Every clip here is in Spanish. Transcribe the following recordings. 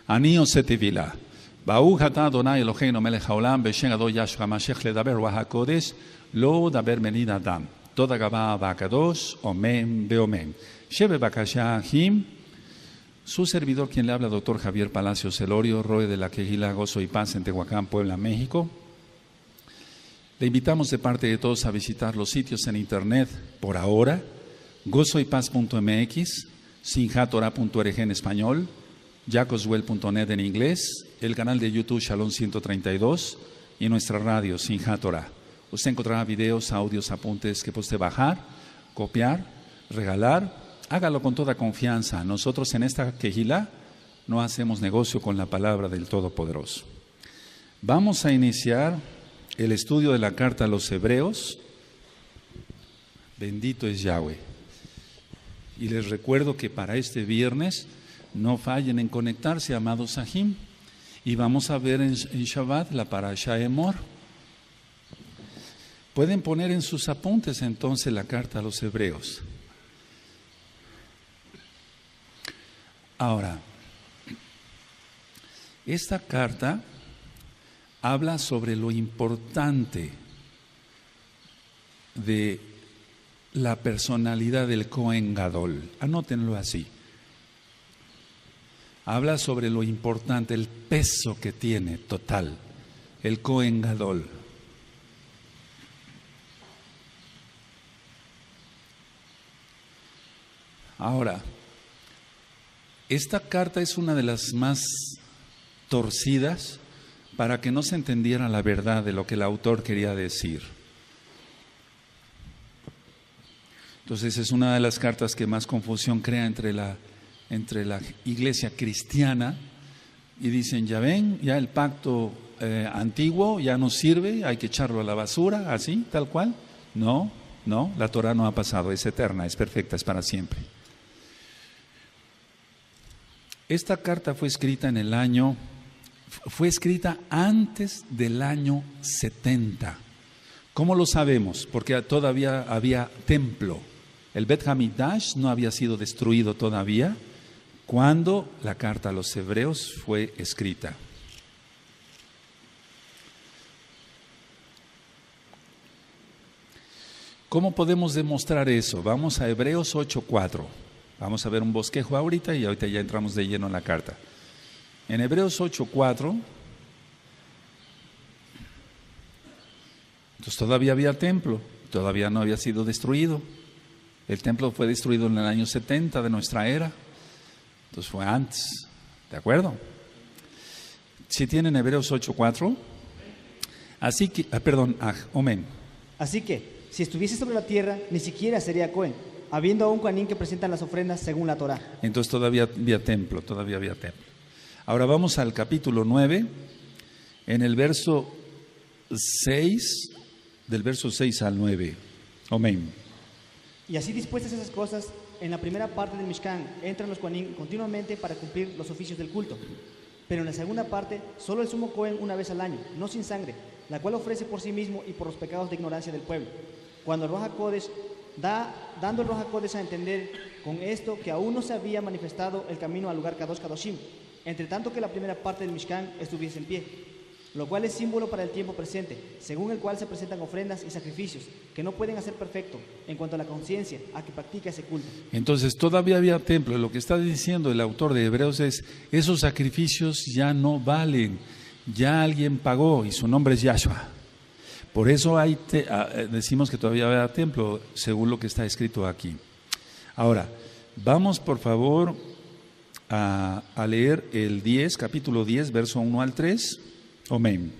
Anio setivila. Ba'u hata Adonai Eloheinu melech haolam b'shem Ado Yahshua Mashiach ledaber ruach hakodesh lo daber menid adam. Toda gabá ba'kadosh, omen beomen. Shebe bakasha him. Su servidor, quien le habla, doctor Javier Palacios Elorio, Roe de la Quejila, Gozo y Paz en Tehuacán, Puebla, México. Le invitamos de parte de todos a visitar los sitios en internet por ahora: gozoypaz.mx, sinjatorah.org en español, jacoswell.net en inglés, el canal de YouTube Shalom 132 y nuestra radio Sinjat Torah. Usted encontrará videos, audios, apuntes que puede bajar, copiar, regalar. Hágalo con toda confianza. Nosotros en esta quejilá no hacemos negocio con la palabra del Todopoderoso. Vamos a iniciar el estudio de la carta a los Hebreos. Bendito es Yahweh. Y les recuerdo que para este viernes no fallen en conectarse, amados Sahim. Y vamos a ver en Shabbat la Parashá Emor. Pueden poner en sus apuntes entonces la carta a los Hebreos. Ahora, esta carta habla sobre lo importante de la personalidad del Cohen Gadol. Anótenlo así. Habla sobre lo importante, el peso que tiene total el Cohen Gadol. Ahora, esta carta es una de las más torcidas para que no se entendiera la verdad de lo que el autor quería decir. Entonces es una de las cartas que más confusión crea entre la iglesia cristiana, y dicen, ya ven, ya el pacto antiguo ya no sirve, hay que echarlo a la basura, así, tal cual. No, la Torah no ha pasado, es eterna, es perfecta, es para siempre. Esta carta fue escrita fue escrita antes del año 70. ¿Cómo lo sabemos? Porque todavía había templo. El Bet Hamikdash no había sido destruido todavía cuando la carta a los Hebreos fue escrita. ¿Cómo podemos demostrar eso? Vamos a Hebreos 8:4. Vamos a ver un bosquejo ahorita y ahorita ya entramos de lleno en la carta. En Hebreos 8:4, entonces todavía había templo, todavía no había sido destruido. El templo fue destruido en el año 70 de nuestra era, entonces fue antes, ¿de acuerdo? Si tienen Hebreos 8:4, así que, amén. Así que, si estuviese sobre la tierra, ni siquiera sería Cohen, habiendo aún Coanín que presentan las ofrendas según la Torah. Entonces todavía había templo. Ahora vamos al capítulo 9, en el verso 6, del verso 6 al 9. Amén. Y así dispuestas esas cosas, en la primera parte del Mishkan entran los Coanín continuamente para cumplir los oficios del culto. Pero en la segunda parte, solo el sumo Cohen una vez al año, no sin sangre, la cual ofrece por sí mismo y por los pecados de ignorancia del pueblo. Cuando el Ruach HaKodesh dando el Ruach HaKodesh a entender con esto que aún no se había manifestado el camino al lugar Kadosh Kadoshim, entre tanto que la primera parte del Mishkan estuviese en pie, lo cual es símbolo para el tiempo presente, según el cual se presentan ofrendas y sacrificios que no pueden hacer perfecto en cuanto a la conciencia a que practica ese culto. Entonces todavía había templo. Lo que está diciendo el autor de Hebreos es, esos sacrificios ya no valen, ya alguien pagó y su nombre es Yahshua. Por eso decimos que todavía había templo, según lo que está escrito aquí. Ahora, vamos por favor a leer el 10, capítulo 10, verso 1 al 3. Amén.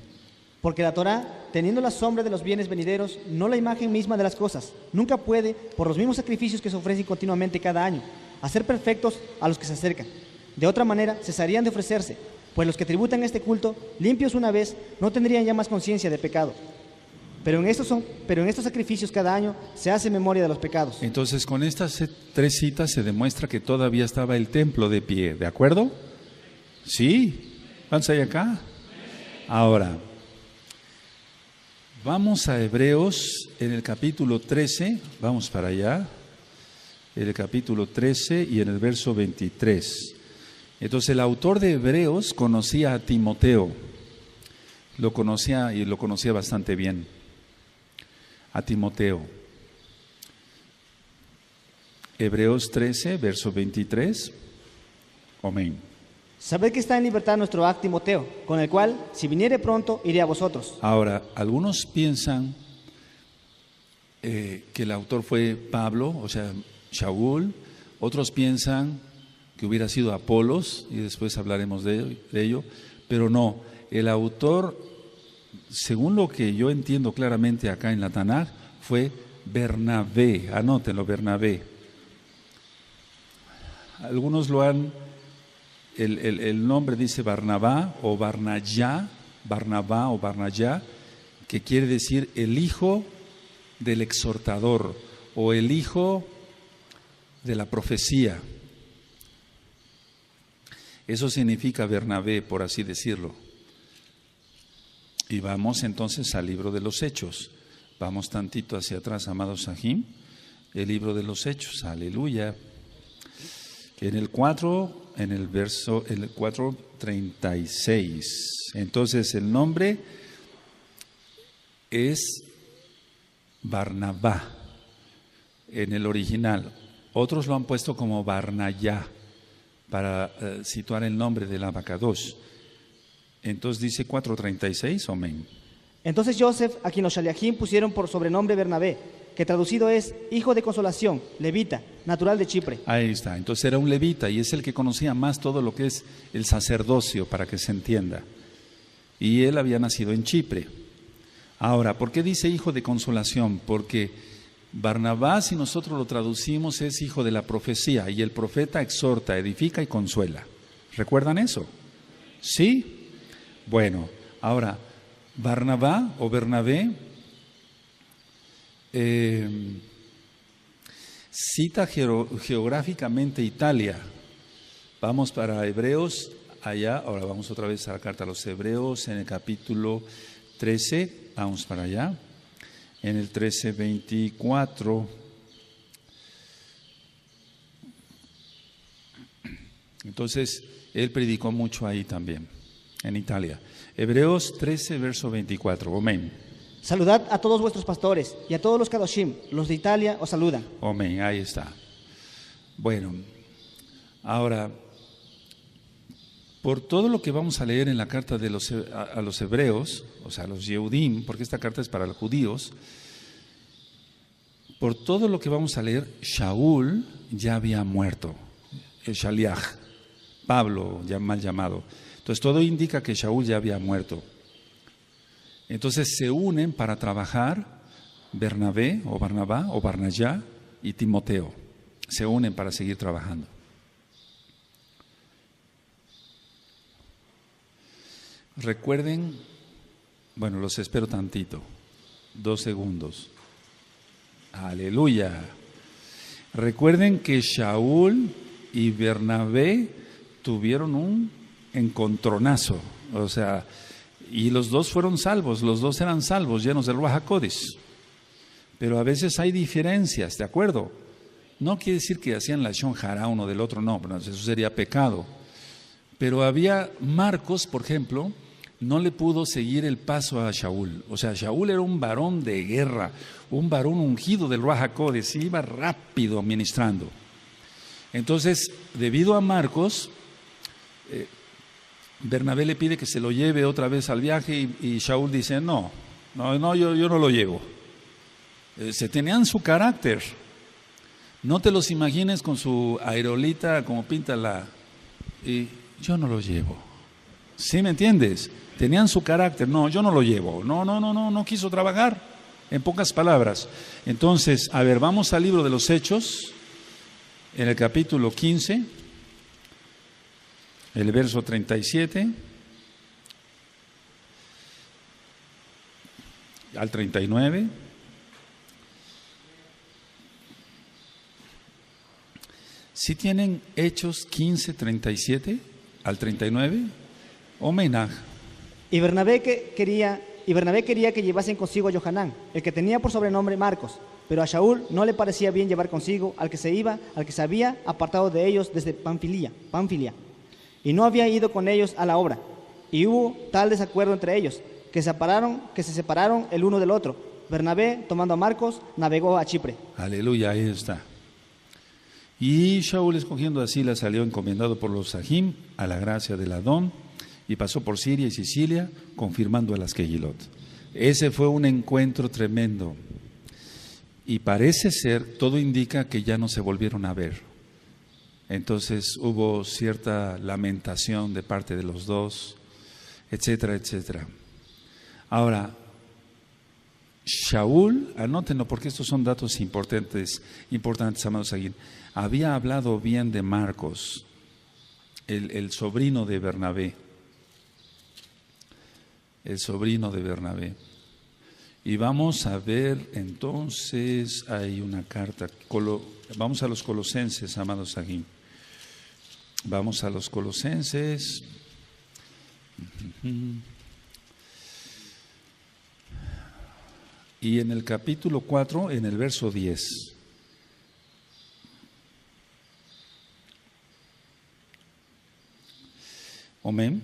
Porque la Torah, teniendo la sombra de los bienes venideros, no la imagen misma de las cosas, nunca puede, por los mismos sacrificios que se ofrecen continuamente cada año, hacer perfectos a los que se acercan. De otra manera, cesarían de ofrecerse, pues los que tributan este culto, limpios una vez, no tendrían ya más conciencia de pecado. Pero en estos sacrificios cada año se hace memoria de los pecados. Entonces, con estas 3 citas se demuestra que todavía estaba el templo de pie, ¿de acuerdo? ¿Sí? ¿Cuántos hay acá? Ahora, vamos a Hebreos en el capítulo 13, vamos para allá, en el capítulo 13 y en el verso 23. Entonces el autor de Hebreos conocía a Timoteo, lo conocía y lo conocía bastante bien, a Timoteo. Hebreos 13, verso 23. Amén. Sabed que está en libertad nuestro ac Timoteo, con el cual, si viniere pronto, iré a vosotros. Ahora, algunos piensan que el autor fue Pablo, o sea, Shaul. Otros piensan que hubiera sido Apolos, y después hablaremos de ello. Pero no, el autor, según lo que yo entiendo claramente acá en la Tanaj, fue Bernabé. Anótenlo, Bernabé. Algunos lo han, el nombre dice Barnabá o Barnayá, Barnabá o Barnayá, que quiere decir el hijo del exhortador o el hijo de la profecía. Eso significa Bernabé, por así decirlo. Y vamos entonces al libro de los Hechos. Vamos tantito hacia atrás, amados Sahim, el libro de los Hechos, aleluya. En el 4, en el verso, el 4:36. Entonces el nombre es Barnabá en el original. Otros lo han puesto como Barnayá para situar el nombre del Abacadosh. Entonces dice 4:36, amén. Entonces Joseph, a quien los Shaliachim pusieron por sobrenombre Bernabé, que traducido es hijo de consolación, levita, natural de Chipre. Ahí está, entonces era un levita y es el que conocía más todo lo que es el sacerdocio, para que se entienda. Y él había nacido en Chipre. Ahora, ¿por qué dice hijo de consolación? Porque Barnabá, si nosotros lo traducimos, es hijo de la profecía, y el profeta exhorta, edifica y consuela. ¿Recuerdan eso? ¿Sí? Bueno, ahora, Barnabá o Bernabé cita geográficamente Italia. Vamos para Hebreos, allá, ahora vamos otra vez a la carta a los Hebreos, en el capítulo 13, vamos para allá, en el 13:24. Entonces, él predicó mucho ahí también, en Italia. Hebreos 13, verso 24, amén. Saludad a todos vuestros pastores y a todos los Kadoshim, los de Italia os saludan. Amén, ahí está. Bueno, ahora, por todo lo que vamos a leer en la carta de a los hebreos, o sea, a los Yehudim, porque esta carta es para los judíos, por todo lo que vamos a leer, Shaul ya había muerto, el Shaliach, Pablo, ya mal llamado. Entonces todo indica que Shaul ya había muerto. Entonces se unen para trabajar Bernabé o Barnabá o Barnayá y Timoteo. Se unen para seguir trabajando. Recuerden, bueno, los espero tantito, 2 segundos. Aleluya. Recuerden que Shaul y Bernabé tuvieron un encontronazo, o sea, y los dos fueron salvos, los dos eran salvos, llenos del Ruach HaKodesh. Pero a veces hay diferencias, ¿de acuerdo? No quiere decir que hacían la Shon Hara uno del otro, no, eso sería pecado. Pero había Marcos, por ejemplo, no le pudo seguir el paso a Shaul. O sea, Shaul era un varón de guerra, un varón ungido del Ruach HaKodesh, iba rápido ministrando. Entonces, debido a Marcos, Bernabé le pide que se lo lleve otra vez al viaje y Shaul dice, no, yo no lo llevo. Se tenían su carácter. No te los imagines con su aerolita como píntala. Y yo no lo llevo. ¿Sí me entiendes? Tenían su carácter. No, yo no lo llevo. No quiso trabajar. En pocas palabras. Entonces, a ver, vamos al libro de los Hechos, en el capítulo 15, el verso 37 al 39. ¿Sí tienen Hechos 15, 37 al 39? Homenaje. Y Bernabé quería que llevasen consigo a Johanán, el que tenía por sobrenombre Marcos, pero a Shaul no le parecía bien llevar consigo al que se había apartado de ellos desde Panfilia. y no había ido con ellos a la obra. Y hubo tal desacuerdo entre ellos, que se separaron el uno del otro. Bernabé, tomando a Marcos, navegó a Chipre. Aleluya, ahí está. Y Shaul, escogiendo a Silas, salió encomendado por los Sahim a la gracia del Adón y pasó por Siria y Sicilia, confirmando a las Kehilot. Ese fue un encuentro tremendo. Y parece ser, todo indica que ya no se volvieron a ver. Entonces hubo cierta lamentación de parte de los dos, etcétera, etcétera. Ahora, Shaul, anótenlo porque estos son datos importantes, amados aquí. Había hablado bien de Marcos, el sobrino de Bernabé. El sobrino de Bernabé. Y vamos a ver entonces, hay una carta, vamos a los Colosenses, amados aquí. Vamos a los Colosenses. Y en el capítulo 4, en el verso 10. Amén.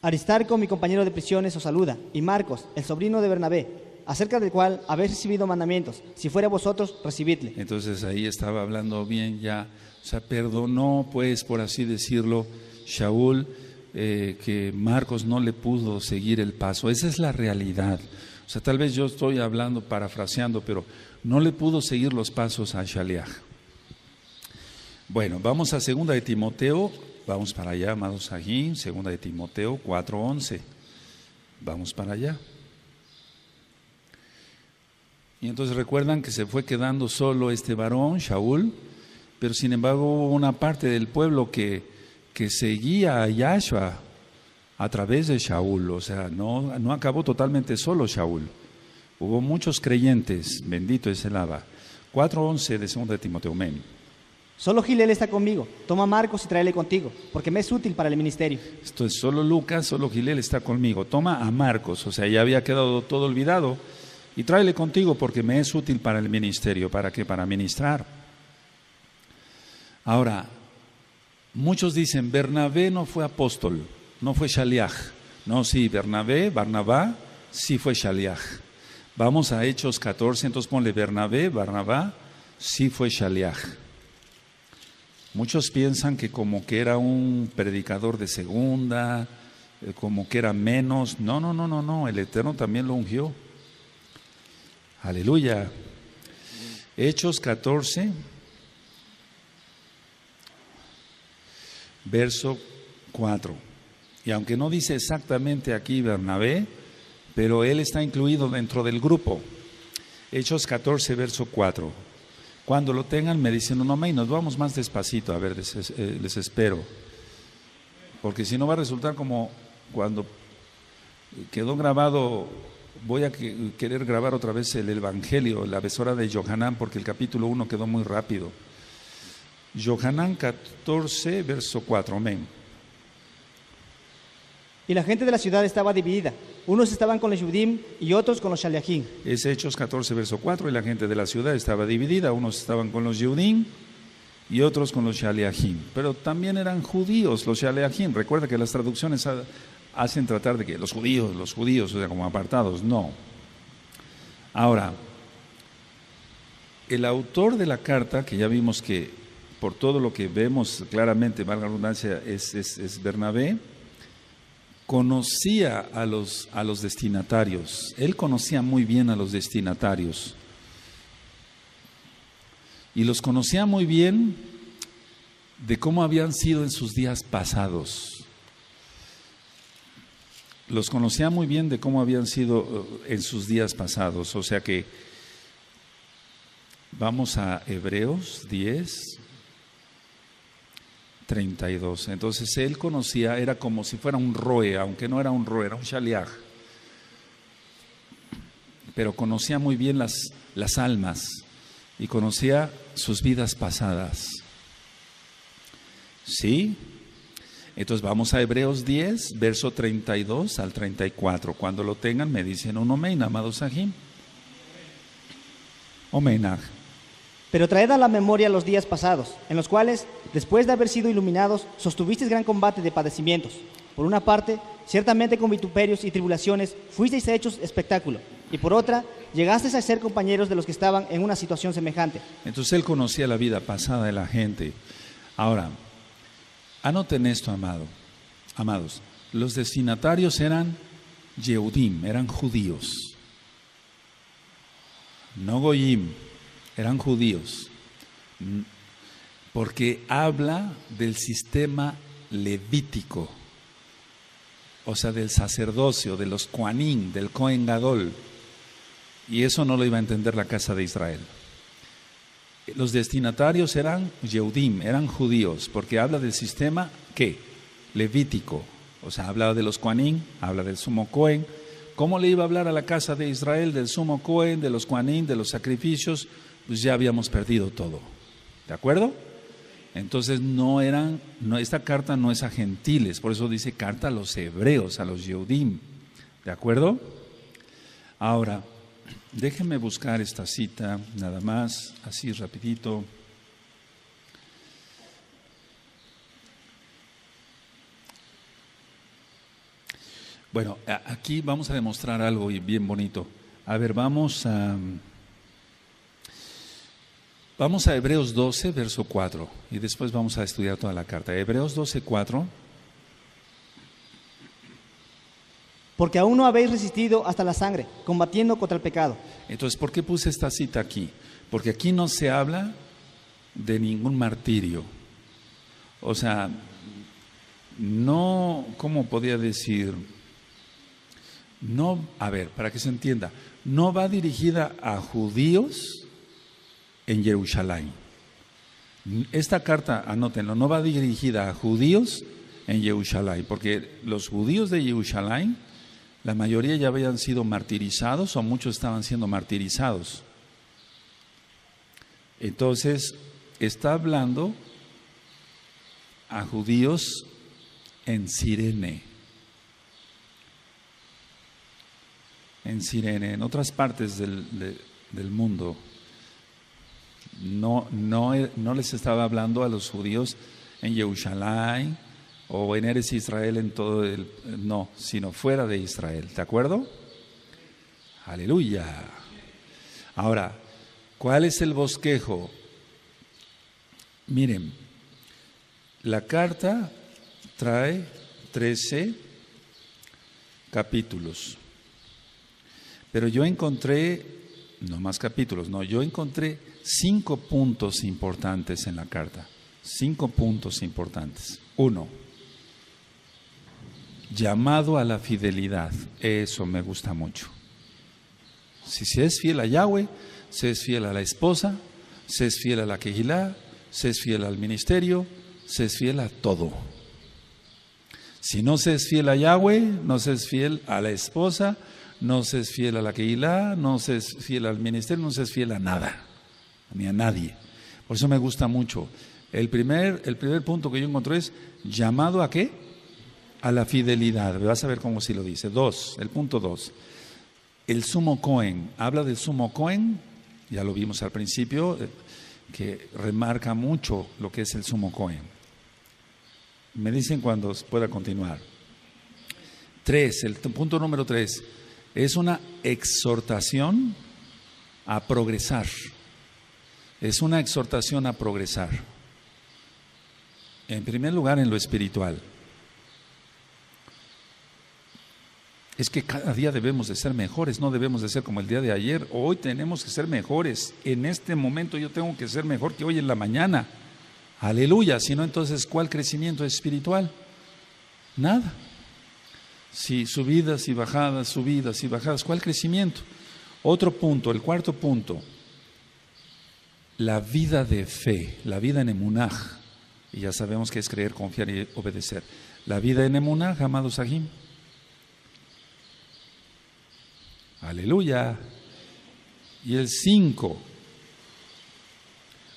Aristarco, mi compañero de prisiones, os saluda, y Marcos, el sobrino de Bernabé, acerca del cual habéis recibido mandamientos. Si fuera vosotros, recibidle. Entonces ahí estaba hablando bien ya, o sea, perdonó, pues, por así decirlo, Shaul, que Marcos no le pudo seguir el paso. Esa es la realidad. O sea, tal vez yo estoy hablando, parafraseando, pero no le pudo seguir los pasos a Shaliach. Bueno, vamos a 2 de Timoteo, vamos para allá, amados aquí, 2 de Timoteo 4:11. Vamos para allá. Y entonces recuerdan que se fue quedando solo este varón, Shaul, pero sin embargo hubo una parte del pueblo que seguía a Yahshua a través de Shaul, o sea, no acabó totalmente solo Shaul. Hubo muchos creyentes, bendito es el Abba. 4:11 de 2 de Timoteo, amén. Solo Gilel está conmigo, toma a Marcos y tráele contigo, porque me es útil para el ministerio. Esto es solo Lucas, solo Gilel está conmigo, toma a Marcos, o sea, ya había quedado todo olvidado, y tráele contigo porque me es útil para el ministerio. ¿Para qué? Para ministrar. Ahora, muchos dicen, Bernabé no fue apóstol, no fue Shaliach. No, sí, Barnabá, sí fue Shaliach. Vamos a Hechos 14, entonces ponle Barnabá, sí fue Shaliach. Muchos piensan que como que era un predicador de segunda, como que era menos. No, el Eterno también lo ungió. Aleluya. Hechos 14, verso 4. Y aunque no dice exactamente aquí Bernabé, pero él está incluido dentro del grupo. Hechos 14, verso 4. Cuando lo tengan me dicen un amén, nos vamos más despacito, a ver, les espero. Porque si no va a resultar como cuando quedó grabado, voy a querer grabar otra vez el Evangelio, la besora de Yohanan, porque el capítulo 1 quedó muy rápido. Yohanan 14, verso 4, amén. Y la gente de la ciudad estaba dividida. Unos estaban con los Yudim y otros con los Shaliachim. Es Hechos 14, verso 4, y la gente de la ciudad estaba dividida. Unos estaban con los Yudim y otros con los Shaliachim. Pero también eran judíos los Shaliachim. Recuerda que las traducciones hacen tratar de que los judíos, o sea, como apartados. No. Ahora, el autor de la carta, que ya vimos que por todo lo que vemos claramente, valga la redundancia, es Bernabé, conocía a los destinatarios. Él conocía muy bien a los destinatarios. Y los conocía muy bien de cómo habían sido en sus días pasados. Los conocía muy bien de cómo habían sido en sus días pasados. O sea que vamos a Hebreos 10, 32. Entonces él conocía, era como si fuera un roe, aunque no era un roe, era un shaliach. Pero conocía muy bien las almas y conocía sus vidas pasadas. ¿Sí? Entonces vamos a Hebreos 10, verso 32 al 34. Cuando lo tengan me dicen un amén, amados Sahim. Omenaj. Pero traed a la memoria los días pasados, en los cuales, después de haber sido iluminados, sostuvisteis gran combate de padecimientos. Por una parte, ciertamente con vituperios y tribulaciones fuisteis hechos espectáculo, y por otra, llegasteis a ser compañeros de los que estaban en una situación semejante. Entonces él conocía la vida pasada de la gente. Ahora, anoten esto, amados. Los destinatarios eran Yehudim, eran judíos. No Goyim, eran judíos. Porque habla del sistema levítico. O sea, del sacerdocio, de los Kohanim, del Kohen Gadol. Y eso no lo iba a entender la casa de Israel. Los destinatarios eran Yehudim, eran judíos, porque habla del sistema, ¿qué? Levítico. O sea, habla de los Kohanim, habla del sumo Kohen. ¿Cómo le iba a hablar a la casa de Israel del sumo Kohen, de los Kohanim, de los sacrificios? Pues ya habíamos perdido todo. ¿De acuerdo? Entonces esta carta no es a gentiles, por eso dice carta a los hebreos, a los Yehudim. ¿De acuerdo? Ahora, déjenme buscar esta cita, nada más, así rapidito. Bueno, aquí vamos a demostrar algo bien bonito. A ver, vamos a Hebreos 12, verso 4, y después vamos a estudiar toda la carta. Hebreos 12, 4. Porque aún no habéis resistido hasta la sangre, combatiendo contra el pecado. Entonces, ¿por qué puse esta cita aquí? Porque aquí no se habla de ningún martirio. O sea, no, ¿cómo podría decir? No, a ver, para que se entienda, no va dirigida a judíos en Jerusalén. Esta carta, anótenlo, no va dirigida a judíos en Jerusalén, porque los judíos de Jerusalén, la mayoría ya habían sido martirizados o muchos estaban siendo martirizados. Entonces, está hablando a judíos en Cirene. En Cirene, en otras partes del mundo. No les estaba hablando a los judíos en Jerusalén o en Eretz Israel en todo no, sino fuera de Israel, ¿de acuerdo? Aleluya. Ahora, ¿cuál es el bosquejo? Miren, la carta trae 13 capítulos, pero yo encontré, no más capítulos, no, yo encontré 5 puntos importantes en la carta. 5 puntos importantes. 1, llamado a la fidelidad. Eso me gusta mucho. Si se es fiel a Yahweh, se es fiel a la esposa, se es fiel a la Kehilá, se es fiel al ministerio, se es fiel a todo. Si no se es fiel a Yahweh, no se es fiel a la esposa, no se es fiel a la Kehilá, no se es fiel al ministerio, no se es fiel a nada, ni a nadie. Por eso me gusta mucho. El primer punto que yo encontré es llamado a ¿qué? A la fidelidad. Vas a ver cómo sí lo dice. 2, el punto 2. El sumo Cohen. Habla del sumo Cohen, ya lo vimos al principio, que remarca mucho lo que es el sumo Cohen. Me dicen cuando pueda continuar. 3, el punto número 3. Es una exhortación a progresar. Es una exhortación a progresar. En primer lugar, en lo espiritual. Es que cada día debemos de ser mejores, no debemos de ser como el día de ayer. Hoy tenemos que ser mejores. En este momento yo tengo que ser mejor que hoy en la mañana. Aleluya. Si no, entonces, ¿cuál crecimiento espiritual? Nada. Si subidas y bajadas, ¿cuál crecimiento? Otro punto, el cuarto punto. La vida de fe, la vida en emunaj. Y ya sabemos que es creer, confiar y obedecer. La vida en emunaj, amados Sahim. Aleluya. Y el 5,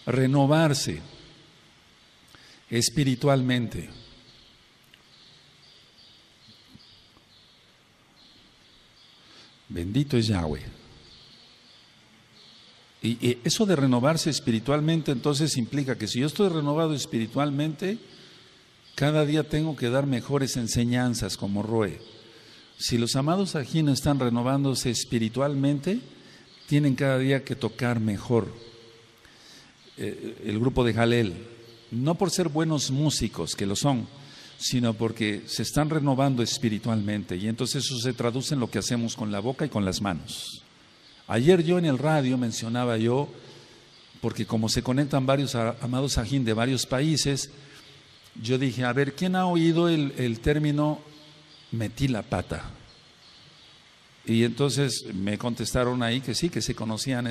renovarse espiritualmente. Bendito es Yahweh. Y eso de renovarse espiritualmente, entonces implica que si yo estoy renovado espiritualmente, cada día tengo que dar mejores enseñanzas como Roe. Si los amados aquí no están renovándose espiritualmente, tienen cada día que tocar mejor. El grupo de Jalel, no por ser buenos músicos, que lo son, sino porque se están renovando espiritualmente, y entonces eso se traduce en lo que hacemos con la boca y con las manos. Ayer yo en el radio mencionaba yo, porque como se conectan varios amados ajín de varios países, yo dije, a ver, ¿quién ha oído el término metí la pata? Y entonces me contestaron ahí que sí, que se conocían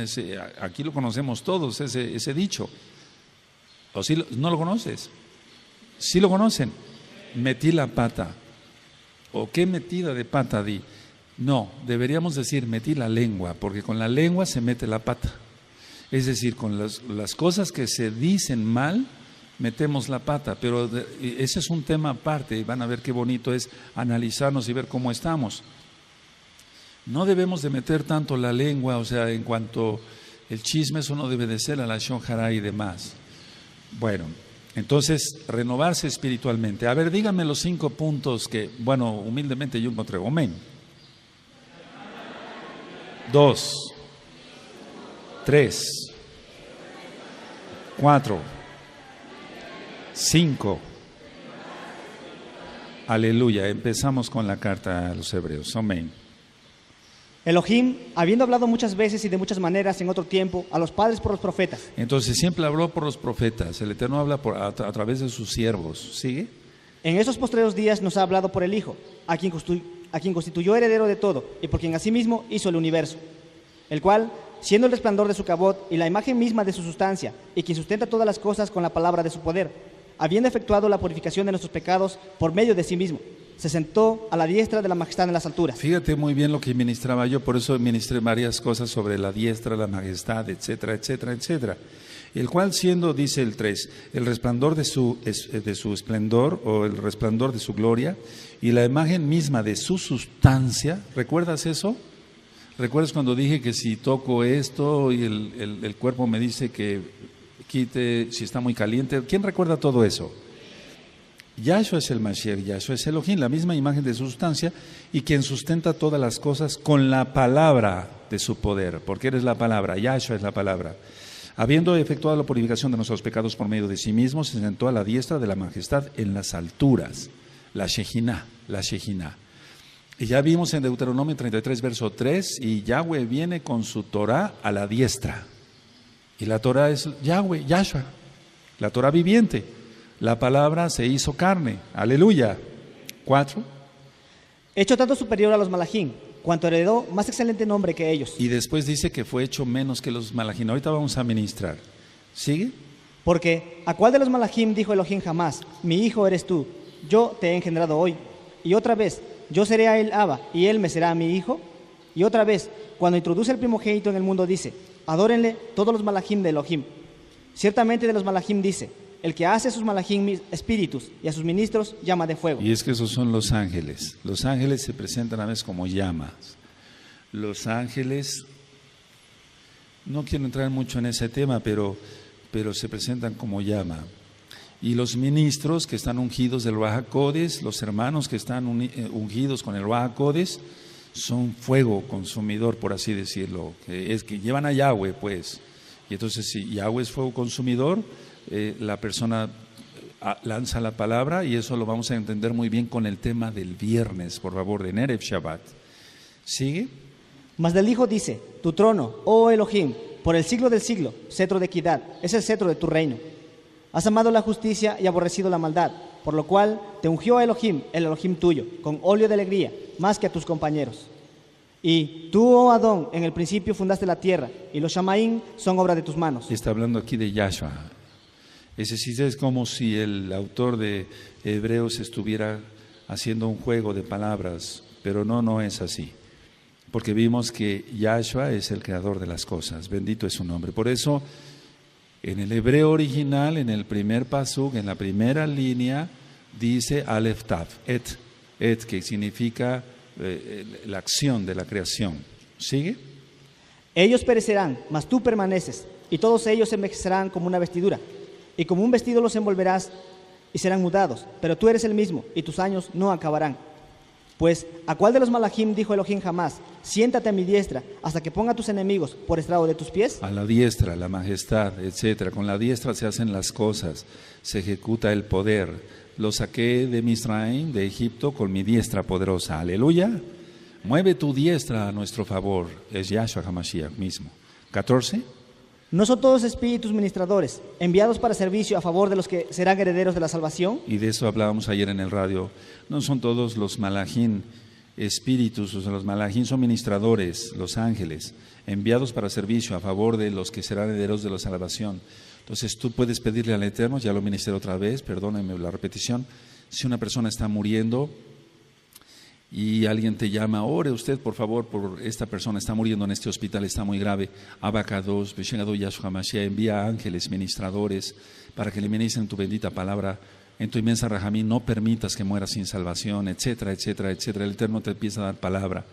aquí lo conocemos todos, ese dicho. ¿O sí, no lo conoces? ¿Sí lo conocen? Metí la pata. ¿O qué metida de pata di? No, deberíamos decir metí la lengua, porque con la lengua se mete la pata. Es decir, con las cosas que se dicen mal, metemos la pata. Pero ese es un tema aparte, y van a ver qué bonito es analizarnos y ver cómo estamos. No debemos de meter tanto la lengua, o sea, en cuanto el chisme, eso no debe de ser a la Shon Hara y demás. Bueno, entonces, renovarse espiritualmente. A ver, díganme los 5 puntos que, bueno, humildemente yo encontré. Amén. 2, 3, 4, 5. Aleluya. Empezamos con la carta a los hebreos. Amén. Elohim, habiendo hablado muchas veces y de muchas maneras en otro tiempo a los padres por los profetas. Entonces siempre habló por los profetas. El Eterno habla a través de sus siervos. ¿Sigue? En esos postreros días nos ha hablado por el Hijo, a quien constituyó heredero de todo y por quien asimismo hizo el universo, el cual, siendo el resplandor de su cabot y la imagen misma de su sustancia, y quien sustenta todas las cosas con la palabra de su poder, habiendo efectuado la purificación de nuestros pecados por medio de sí mismo, se sentó a la diestra de la majestad en las alturas. Fíjate muy bien lo que ministraba yo, por eso ministré varias cosas sobre la diestra, la majestad, etcétera, etcétera, etcétera. El cual siendo, dice el 3, el resplandor de su esplendor o el resplandor de su gloria y la imagen misma de su sustancia, ¿recuerdas eso? ¿Recuerdas cuando dije que si toco esto y el cuerpo me dice que quite si está muy caliente? ¿Quién recuerda todo eso? Yahshua es el Mashiach, Yahshua es Elohim, la misma imagen de su sustancia y quien sustenta todas las cosas con la palabra de su poder, porque eres la palabra, Yahshua es la palabra. Habiendo efectuado la purificación de nuestros pecados por medio de sí mismo, se sentó a la diestra de la majestad en las alturas, la Shekinah, la Shekinah. Y ya vimos en Deuteronomio 33, verso 3, y Yahweh viene con su Torah a la diestra. Y la Torah es Yahweh, Yahshua, la Torah viviente. La palabra se hizo carne. Aleluya. 4. Hecho tanto superior a los malachim, cuanto heredó más excelente nombre que ellos. Y después dice que fue hecho menos que los malachim. Ahorita vamos a ministrar. ¿Sigue? Porque ¿a cuál de los malachim dijo Elohim jamás? Mi hijo eres tú, yo te he engendrado hoy. Y otra vez, yo seré a él Abba, y él me será mi hijo. Y otra vez, cuando introduce el primogénito en el mundo, dice, adórenle todos los malachim de Elohim. Ciertamente de los malachim dice, el que hace a sus malachim espíritus y a sus ministros llama de fuego. Y es que esos son los ángeles. Los ángeles se presentan a veces como llamas. Los ángeles, no quiero entrar mucho en ese tema, pero se presentan como llama. Y los ministros que están ungidos del Ruach HaKodesh, los hermanos que están ungidos con el Ruach HaKodesh, son fuego consumidor, por así decirlo. Que llevan a Yahweh, pues. Y entonces, si Yahweh es fuego consumidor, la persona lanza la palabra, y eso lo vamos a entender muy bien con el tema del viernes, por favor, de Erev Shabbat. ¿Sigue? Mas del Hijo dice, tu trono, oh Elohim, por el siglo del siglo, cetro de equidad, es el cetro de tu reino. Has amado la justicia y aborrecido la maldad, por lo cual te ungió a Elohim, el Elohim tuyo, con óleo de alegría, más que a tus compañeros. Y tú, oh Adón, en el principio fundaste la tierra, y los Shamaim son obra de tus manos. Está hablando aquí de Yahshua. Es decir, es como si el autor de Hebreos estuviera haciendo un juego de palabras, pero no es así. Porque vimos que Yahshua es el creador de las cosas, bendito es su nombre. Por eso, en el hebreo original, en el primer pasuk, en la primera línea, dice Aleph Tav, et, que significa la acción de la creación. ¿Sigue? Ellos perecerán, mas tú permaneces, y todos ellos se envejecerán como una vestidura, y como un vestido los envolverás y serán mudados, pero tú eres el mismo, y tus años no acabarán. Pues, ¿a cuál de los malajim dijo Elohim jamás? Siéntate a mi diestra, hasta que ponga a tus enemigos por estrado de tus pies. A la diestra, la majestad, etcétera. Con la diestra se hacen las cosas, se ejecuta el poder. Lo saqué de Misraim, de Egipto, con mi diestra poderosa. Aleluya. Mueve tu diestra a nuestro favor. Es Yahshua HaMashiach mismo. 14. ¿No son todos espíritus ministradores, enviados para servicio a favor de los que serán herederos de la salvación? Y de eso hablábamos ayer en el radio. No son todos los malajim espíritus, o sea, los malajim son ministradores, los ángeles, enviados para servicio a favor de los que serán herederos de la salvación. Entonces tú puedes pedirle al Eterno, ya lo ministré otra vez, perdónenme la repetición, si una persona está muriendo y alguien te llama, ore usted por favor por esta persona, está muriendo en este hospital, está muy grave, Abacados, Beshegado Yahshua Mashiach, envía ángeles, ministradores, para que le ministren tu bendita palabra, en tu inmensa Rahamín, no permitas que muera sin salvación, etcétera, etcétera, etcétera. El Eterno te empieza a dar palabra.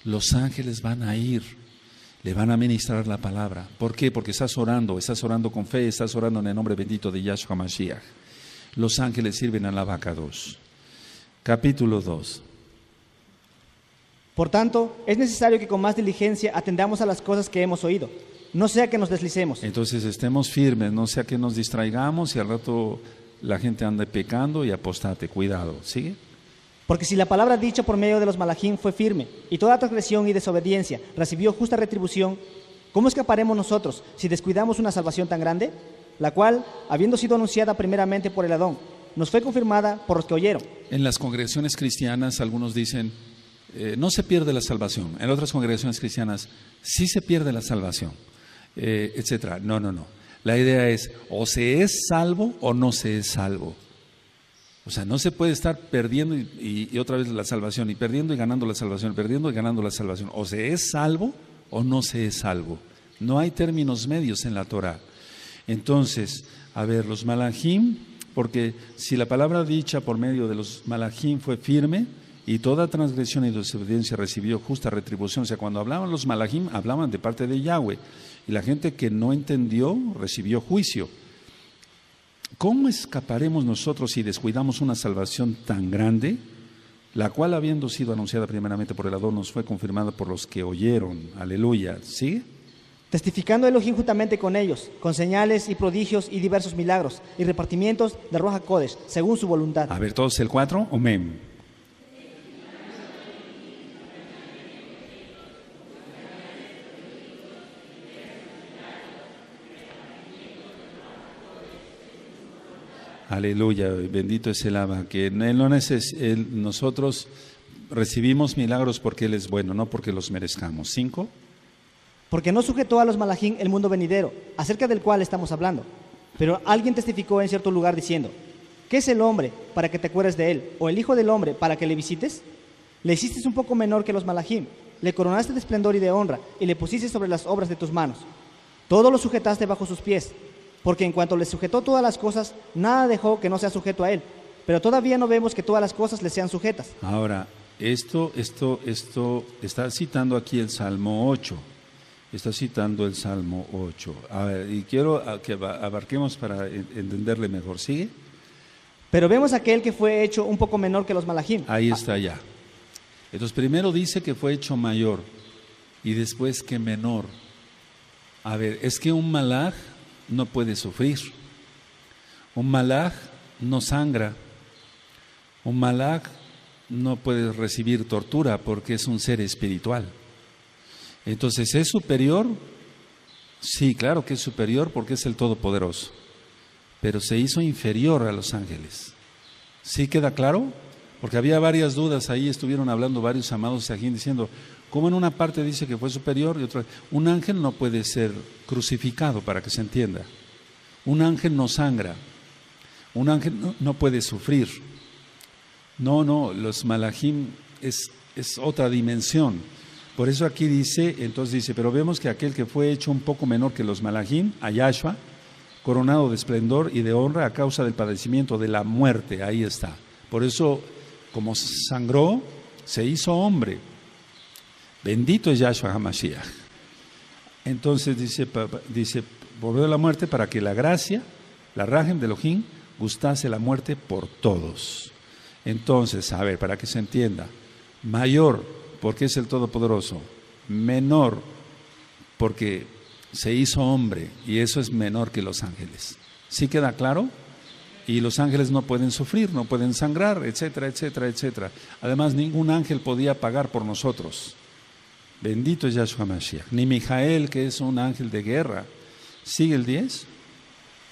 Los ángeles van a ir, le van a ministrar la palabra. ¿Por qué? Porque estás orando con fe, estás orando en el nombre bendito de Yahshua Mashiach. Los ángeles sirven al Abacados. Capítulo 2. Por tanto, es necesario que con más diligencia atendamos a las cosas que hemos oído, no sea que nos deslicemos. Entonces estemos firmes, no sea que nos distraigamos y al rato la gente ande pecando y apostate. Cuidado, ¿sigue? Porque si la palabra dicha por medio de los malajim fue firme y toda transgresión y desobediencia recibió justa retribución, ¿cómo escaparemos nosotros si descuidamos una salvación tan grande? La cual, habiendo sido anunciada primeramente por el Adón, nos fue confirmada por los que oyeron. En las congregaciones cristianas algunos dicen, no se pierde la salvación. En otras congregaciones cristianas sí se pierde la salvación, etcétera. No. La idea es, o se es salvo o no se es salvo. O sea, no se puede estar perdiendo y otra vez la salvación, y perdiendo y ganando la salvación, perdiendo y ganando la salvación. O se es salvo o no se es salvo. No hay términos medios en la Torah. Entonces, a ver, los malajim, porque si la palabra dicha por medio de los malajim fue firme, y toda transgresión y desobediencia recibió justa retribución. O sea, cuando hablaban los malajim, hablaban de parte de Yahweh. Y la gente que no entendió, recibió juicio. ¿Cómo escaparemos nosotros si descuidamos una salvación tan grande, la cual habiendo sido anunciada primeramente por el Adón, nos fue confirmada por los que oyeron? Aleluya. ¿Sí? Testificando Elohim juntamente con ellos, con señales y prodigios y diversos milagros, y repartimientos de Ruach HaKodesh, según su voluntad. A ver, todos el 4, amén. Aleluya, bendito es el Abba, que él no nosotros recibimos milagros porque Él es bueno, no porque los merezcamos. 5. Porque no sujetó a los malajim el mundo venidero, acerca del cual estamos hablando. Pero alguien testificó en cierto lugar diciendo, ¿qué es el hombre para que te acuerdes de él? ¿O el hijo del hombre para que le visites? Le hiciste un poco menor que los malajim, le coronaste de esplendor y de honra, y le pusiste sobre las obras de tus manos. Todo lo sujetaste bajo sus pies. Porque en cuanto le sujetó todas las cosas, nada dejó que no sea sujeto a él. Pero todavía no vemos que todas las cosas le sean sujetas. Ahora, esto está citando aquí el Salmo 8. Está citando el Salmo 8. A ver, y quiero que abarquemos para entenderle mejor. ¿Sigue? Pero vemos aquel que fue hecho un poco menor que los malajim. Ahí está ya. Entonces, primero dice que fue hecho mayor y después que menor. A ver, es que un malaj no puede sufrir. Un malaj no sangra. Un malaj no puede recibir tortura porque es un ser espiritual. Entonces, ¿es superior? Sí, claro que es superior porque es el Todopoderoso. Pero se hizo inferior a los ángeles. ¿Sí queda claro? Porque había varias dudas ahí, estuvieron hablando varios amados aquí diciendo, ¿cómo en una parte dice que fue superior y otra? Un ángel no puede ser crucificado, para que se entienda. Un ángel no sangra. Un ángel no puede sufrir. No, los malajim es otra dimensión. Por eso aquí dice, pero vemos que aquel que fue hecho un poco menor que los malajim, a Yahshua, coronado de esplendor y de honra a causa del padecimiento de la muerte, ahí está. Por eso, como sangró, se hizo hombre. Bendito es Yahshua HaMashiach. Entonces dice, volvió la muerte para que la gracia, la Rajem de Elohim, gustase la muerte por todos. Entonces, a ver, para que se entienda, mayor porque es el Todopoderoso, menor porque se hizo hombre y eso es menor que los ángeles. ¿Sí queda claro? Y los ángeles no pueden sufrir, no pueden sangrar, etcétera, etcétera, etcétera. Además, ningún ángel podía pagar por nosotros. Bendito es Yahshua Mashiach. Ni Mijael, que es un ángel de guerra. ¿Sigue el 10?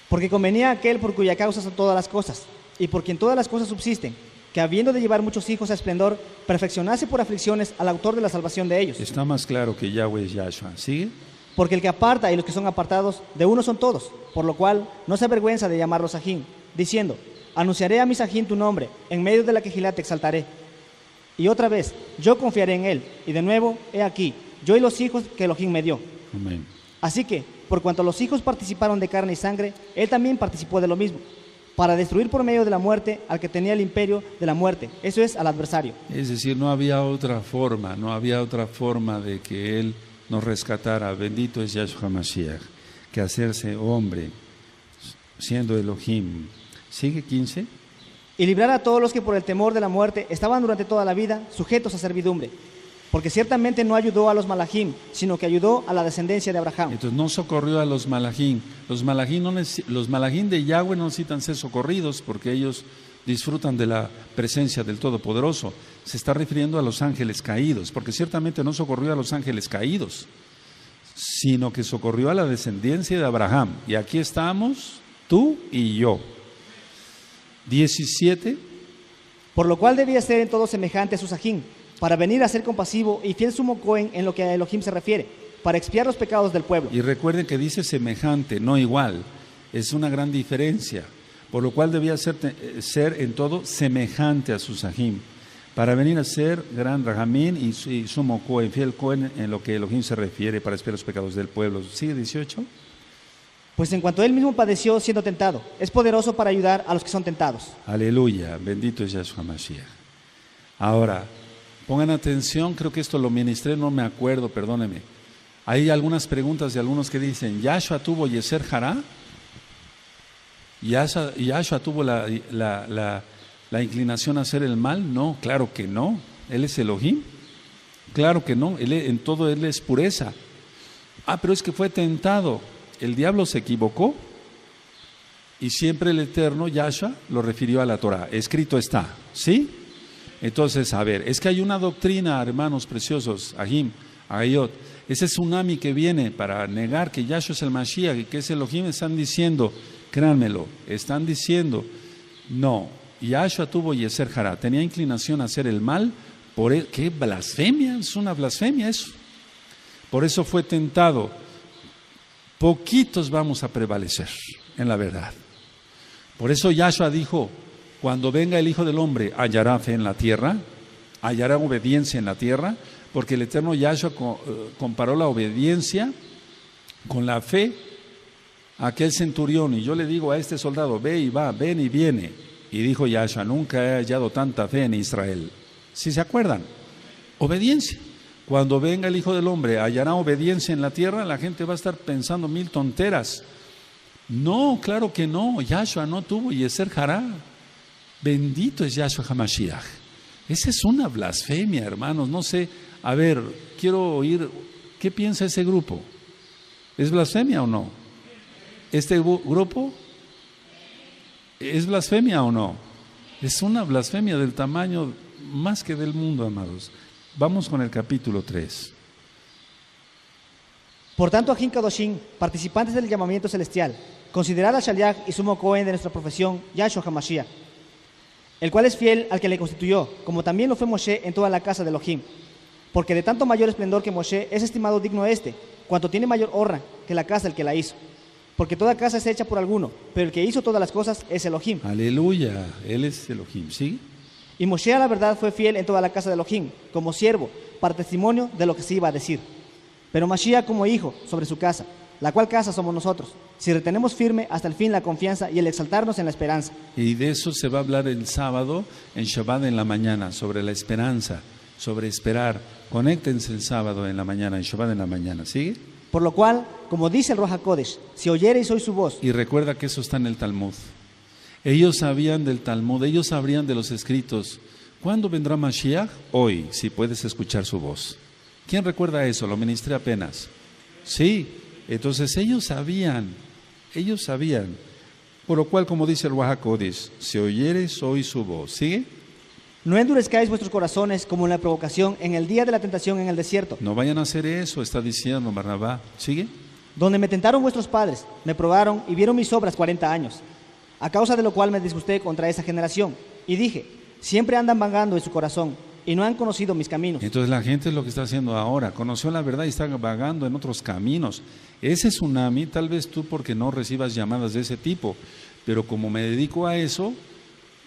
Porque convenía a aquel por cuya causa son todas las cosas, y por quien todas las cosas subsisten, que habiendo de llevar muchos hijos a esplendor, perfeccionase por aflicciones al autor de la salvación de ellos. Está más claro que Yahweh es Yahshua. ¿Sigue? Porque el que aparta y los que son apartados, de uno son todos, por lo cual no se avergüenza de llamarlos Sajín, diciendo, anunciaré a mi Sajín tu nombre, en medio de la quejilá te exaltaré. Y otra vez, yo confiaré en él, y de nuevo, he aquí, yo y los hijos que Elohim me dio. Amén. Así que, por cuanto los hijos participaron de carne y sangre, él también participó de lo mismo, para destruir por medio de la muerte al que tenía el imperio de la muerte, eso es, al adversario. Es decir, no había otra forma de que él nos rescatara. Bendito es Yahshua Mashiach, que hacerse hombre, siendo Elohim. ¿Sigue 15? Y librar a todos los que por el temor de la muerte estaban durante toda la vida sujetos a servidumbre. Porque ciertamente no ayudó a los malajim, sino que ayudó a la descendencia de Abraham. Entonces no socorrió a los malajim. Los malajim de Yahweh no necesitan ser socorridos porque ellos disfrutan de la presencia del Todopoderoso. Se está refiriendo a los ángeles caídos, porque ciertamente no socorrió a los ángeles caídos, sino que socorrió a la descendencia de Abraham. Y aquí estamos, tú y yo. 17. Por lo cual debía ser en todo semejante a su Sajín, para venir a ser compasivo y fiel sumo Cohen en lo que a Elohim se refiere, para expiar los pecados del pueblo. Y recuerden que dice semejante, no igual. Es una gran diferencia. Por lo cual debía ser en todo semejante a su Sajín, para venir a ser gran Rahamín y sumo Cohen, fiel Cohen en lo que Elohim se refiere, para expiar los pecados del pueblo. ¿Sigue 18? Pues en cuanto él mismo padeció siendo tentado, es poderoso para ayudar a los que son tentados. Aleluya, bendito es Yahshua Mashiach. Ahora, pongan atención, creo que esto lo ministré, no me acuerdo, perdónenme. Hay algunas preguntas de algunos que dicen, ¿Yahshua tuvo Yeser Hará? ¿Yahshua tuvo la inclinación a hacer el mal? No, claro que no. ¿Él es Elohim? Claro que no, en todo él es pureza. Pero es que fue tentado. El diablo se equivocó y siempre el Eterno, Yahshua, lo refirió a la Torah. Escrito está, ¿sí? Entonces, a ver, es que hay una doctrina, hermanos preciosos, Ahim, Agayot, ese tsunami que viene para negar que Yahshua es el Mashiach y que es Elohim, están diciendo, créanmelo, están diciendo, no, Yahshua tuvo Yeser Hará, tenía inclinación a hacer el mal, ¿qué blasfemia? Es una blasfemia eso. Por eso fue tentado. Poquitos vamos a prevalecer en la verdad. Por eso Yahshua dijo, cuando venga el Hijo del Hombre, hallará fe en la tierra, hallará obediencia en la tierra, porque el eterno Yahshua comparó la obediencia con la fe a aquel centurión. Y yo le digo a este soldado, ve y va, ven y viene. Y dijo Yahshua, nunca he hallado tanta fe en Israel. ¿Sí se acuerdan? Obediencia. Cuando venga el Hijo del Hombre, hallará obediencia en la tierra, la gente va a estar pensando mil tonteras. No, claro que no, Yahshua no tuvo Yeser Hará. Bendito es Yahshua HaMashiach. Esa es una blasfemia, hermanos, no sé. A ver, quiero oír, ¿qué piensa ese grupo? ¿Es blasfemia o no? ¿Este grupo? ¿Es blasfemia o no? Es una blasfemia del tamaño más que del mundo, amados. Vamos con el capítulo 3. Por tanto, Ajín Kadoshim, participantes del llamamiento celestial, considerad a Shaliach y sumo Cohen de nuestra profesión, Yahshua HaMashiach, el cual es fiel al que le constituyó, como también lo fue Moshe en toda la casa de Elohim. Porque de tanto mayor esplendor que Moshe es estimado digno cuanto tiene mayor honra que la casa del que la hizo. Porque toda casa es hecha por alguno, pero el que hizo todas las cosas es Elohim. Aleluya, él es Elohim, ¿sí? Y Moshe a la verdad fue fiel en toda la casa de Elohim, como siervo, para testimonio de lo que se iba a decir. Pero Mashiach como hijo sobre su casa, la cual casa somos nosotros, si retenemos firme hasta el fin la confianza y el exaltarnos en la esperanza. Y de eso se va a hablar el sábado, en Shabbat en la mañana, sobre la esperanza, sobre esperar. Conéctense el sábado en la mañana, en Shabbat en la mañana, ¿sigue? Por lo cual, como dice el Ruach HaKodesh, si oyereis hoy su voz. Y recuerda que eso está en el Talmud. Ellos sabían del Talmud, ellos sabrían de los escritos. ¿Cuándo vendrá Mashiach? Hoy, si puedes escuchar su voz. ¿Quién recuerda eso? Lo ministré apenas. Sí, entonces ellos sabían. Por lo cual, como dice el Ruach HaKodesh, si oyereis hoy su voz. ¿Sigue? No endurezcáis vuestros corazones como en la provocación en el día de la tentación en el desierto. No vayan a hacer eso, está diciendo Barnabá. ¿Sigue? Donde me tentaron vuestros padres, me probaron y vieron mis obras 40 años. A causa de lo cual me disgusté contra esa generación. Y dije, siempre andan vagando en su corazón y no han conocido mis caminos. Entonces la gente es lo que está haciendo ahora. Conoció la verdad y está vagando en otros caminos. Ese tsunami, tal vez tú porque no recibas llamadas de ese tipo, pero como me dedico a eso,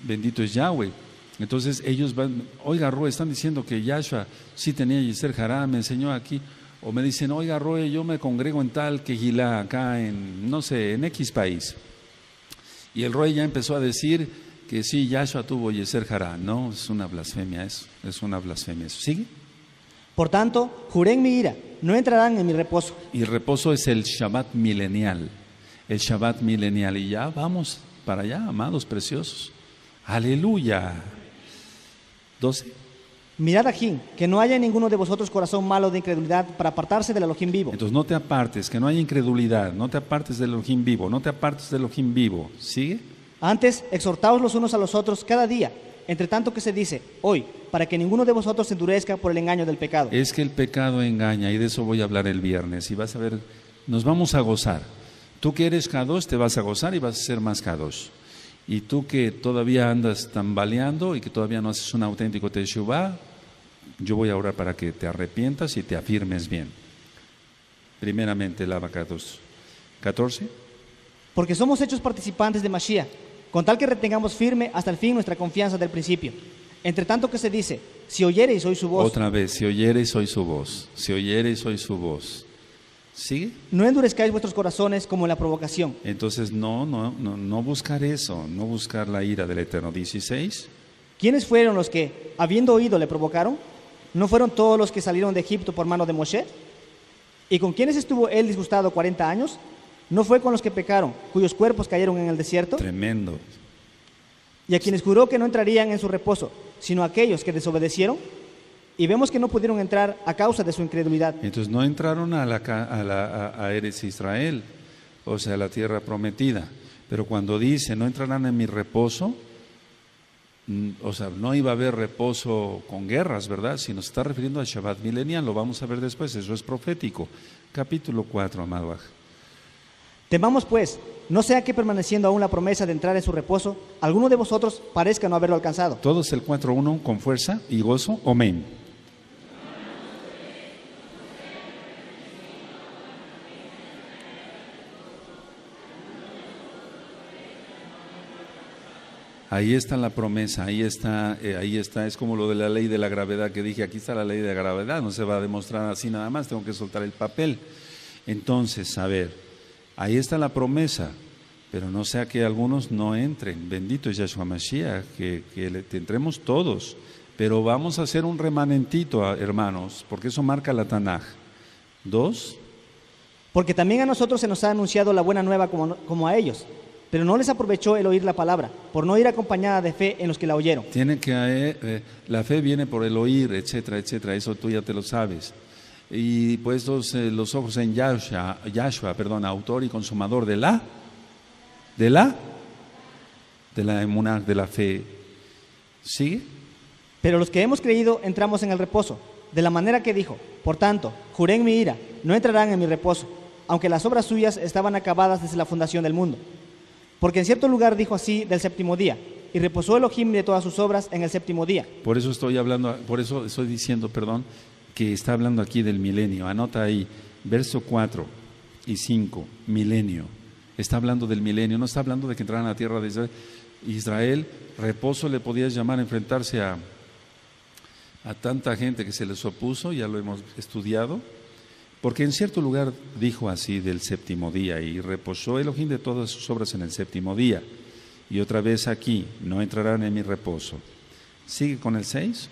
bendito es Yahweh. Entonces ellos van, oiga Roe, están diciendo que Yahshua sí tenía Yeser Hará, me enseñó aquí. O me dicen, oiga Roe, yo me congrego en tal Quejilá, acá en, no sé, en X país. Y el Roe ya empezó a decir que sí, Yahshua tuvo Yeser Hará. No, es una blasfemia eso, es una blasfemia eso. ¿Sigue? Por tanto, juré en mi ira, no entrarán en mi reposo. Y el reposo es el Shabbat milenial, el Shabbat milenial. Y ya vamos para allá, amados preciosos. Aleluya. 12. Mirad aquí, que no haya en ninguno de vosotros corazón malo de incredulidad para apartarse del Elohim vivo. Entonces no te apartes, que no haya incredulidad, no te apartes del Elohim vivo, no te apartes del Elohim vivo. ¿Sigue? Antes, exhortaos los unos a los otros cada día, entre tanto que se dice, hoy, para que ninguno de vosotros se endurezca por el engaño del pecado. Es que el pecado engaña y de eso voy a hablar el viernes y vas a ver, nos vamos a gozar. Tú que eres Kadosh te vas a gozar y vas a ser más Kadosh. Y tú que todavía andas tambaleando y que todavía no haces un auténtico Teshuvah, yo voy a orar para que te arrepientas y te afirmes bien. Primeramente el abacados. 14. Porque somos hechos participantes de Mashiach, con tal que retengamos firme hasta el fin nuestra confianza del principio. Entre tanto que se dice, si oyereis hoy su voz. Otra vez, si oyereis hoy su voz. Si oyereis hoy su voz. ¿Sigue? No endurezcáis vuestros corazones como en la provocación. Entonces no buscar eso, no buscar la ira del Eterno. 16. ¿Quiénes fueron los que, habiendo oído, le provocaron? ¿No fueron todos los que salieron de Egipto por mano de Moshe? ¿Y con quiénes estuvo él disgustado 40 años? ¿No fue con los que pecaron, cuyos cuerpos cayeron en el desierto? Tremendo. Y a quienes juró que no entrarían en su reposo, sino a aquellos que desobedecieron. Y vemos que no pudieron entrar a causa de su incredulidad. Entonces no entraron a Eretz Israel, o sea, a la tierra prometida. Pero cuando dice, no entrarán en mi reposo, o sea, no iba a haber reposo con guerras, ¿verdad? Si nos está refiriendo al Shabbat milenial, lo vamos a ver después, eso es profético. Capítulo 4, amado Aj. Temamos pues, no sea que permaneciendo aún la promesa de entrar en su reposo, alguno de vosotros parezca no haberlo alcanzado. Todos el 4:1 con fuerza y gozo, amén. Ahí está la promesa, ahí está, es como lo de la ley de la gravedad que dije, aquí está la ley de la gravedad, no se va a demostrar así nada más, tengo que soltar el papel. Entonces, a ver, ahí está la promesa, pero no sea que algunos no entren, bendito es Yahshua Mashiach, que entremos todos, pero vamos a hacer un remanentito, hermanos, porque eso marca la Tanaj. 2. Porque también a nosotros se nos ha anunciado la buena nueva como a ellos. Pero no les aprovechó el oír la palabra, por no ir acompañada de fe en los que la oyeron. Tienen que la fe viene por el oír, etcétera, etcétera. Eso tú ya te lo sabes. Y puestos los ojos en Yahshua, autor y consumador de la emuná, de la fe. ¿Sigue? Pero los que hemos creído entramos en el reposo, de la manera que dijo, por tanto, juré en mi ira, no entrarán en mi reposo, aunque las obras suyas estaban acabadas desde la fundación del mundo. Porque en cierto lugar dijo así del séptimo día, y reposó Elohim de todas sus obras en el séptimo día. Por eso estoy diciendo, que está hablando aquí del milenio. Anota ahí, verso 4 y 5, milenio. Está hablando del milenio, no está hablando de que entraran a la tierra de Israel. Israel, reposo le podías llamar a enfrentarse a tanta gente que se les opuso, ya lo hemos estudiado. Porque en cierto lugar dijo así del séptimo día, y reposó Elohim de todas sus obras en el séptimo día. Y otra vez aquí, no entrarán en mi reposo. ¿Sigue con el 6?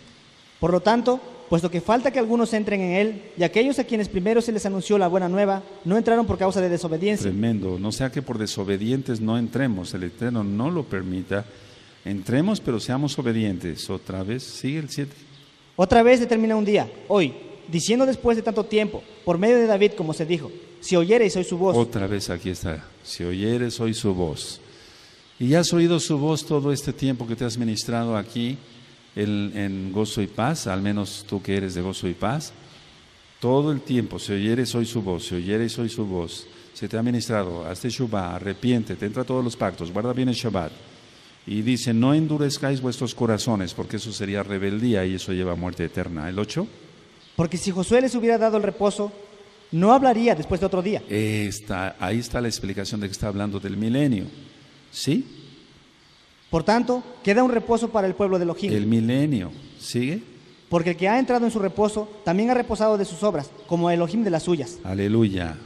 Por lo tanto, puesto que falta que algunos entren en él, y aquellos a quienes primero se les anunció la buena nueva no entraron por causa de desobediencia. Tremendo, no sea que por desobedientes no entremos, el Eterno no lo permita. Entremos, pero seamos obedientes. Otra vez, sigue el 7. Otra vez determina un día, hoy, diciendo después de tanto tiempo, por medio de David, como se dijo, si oyereis hoy su voz. Otra vez aquí está, si oyeres hoy su voz. Y ya has oído su voz todo este tiempo que te has ministrado aquí en Gozo y Paz, al menos tú que eres de Gozo y Paz. Todo el tiempo, si oyeres hoy su voz, si oyeres hoy su voz, se te ha ministrado, hazte Shuvah, arrepiéntete, entra a todos los pactos, guarda bien el Shabbat. Y dice, no endurezcáis vuestros corazones, porque eso sería rebeldía y eso lleva a muerte eterna. El 8. Porque si Josué les hubiera dado el reposo, no hablaría después de otro día. Ahí está la explicación de que está hablando del milenio. ¿Sí? Por tanto, queda un reposo para el pueblo de Elohim. El milenio. ¿Sigue? Porque el que ha entrado en su reposo, también ha reposado de sus obras, como Elohim de las suyas. Aleluya.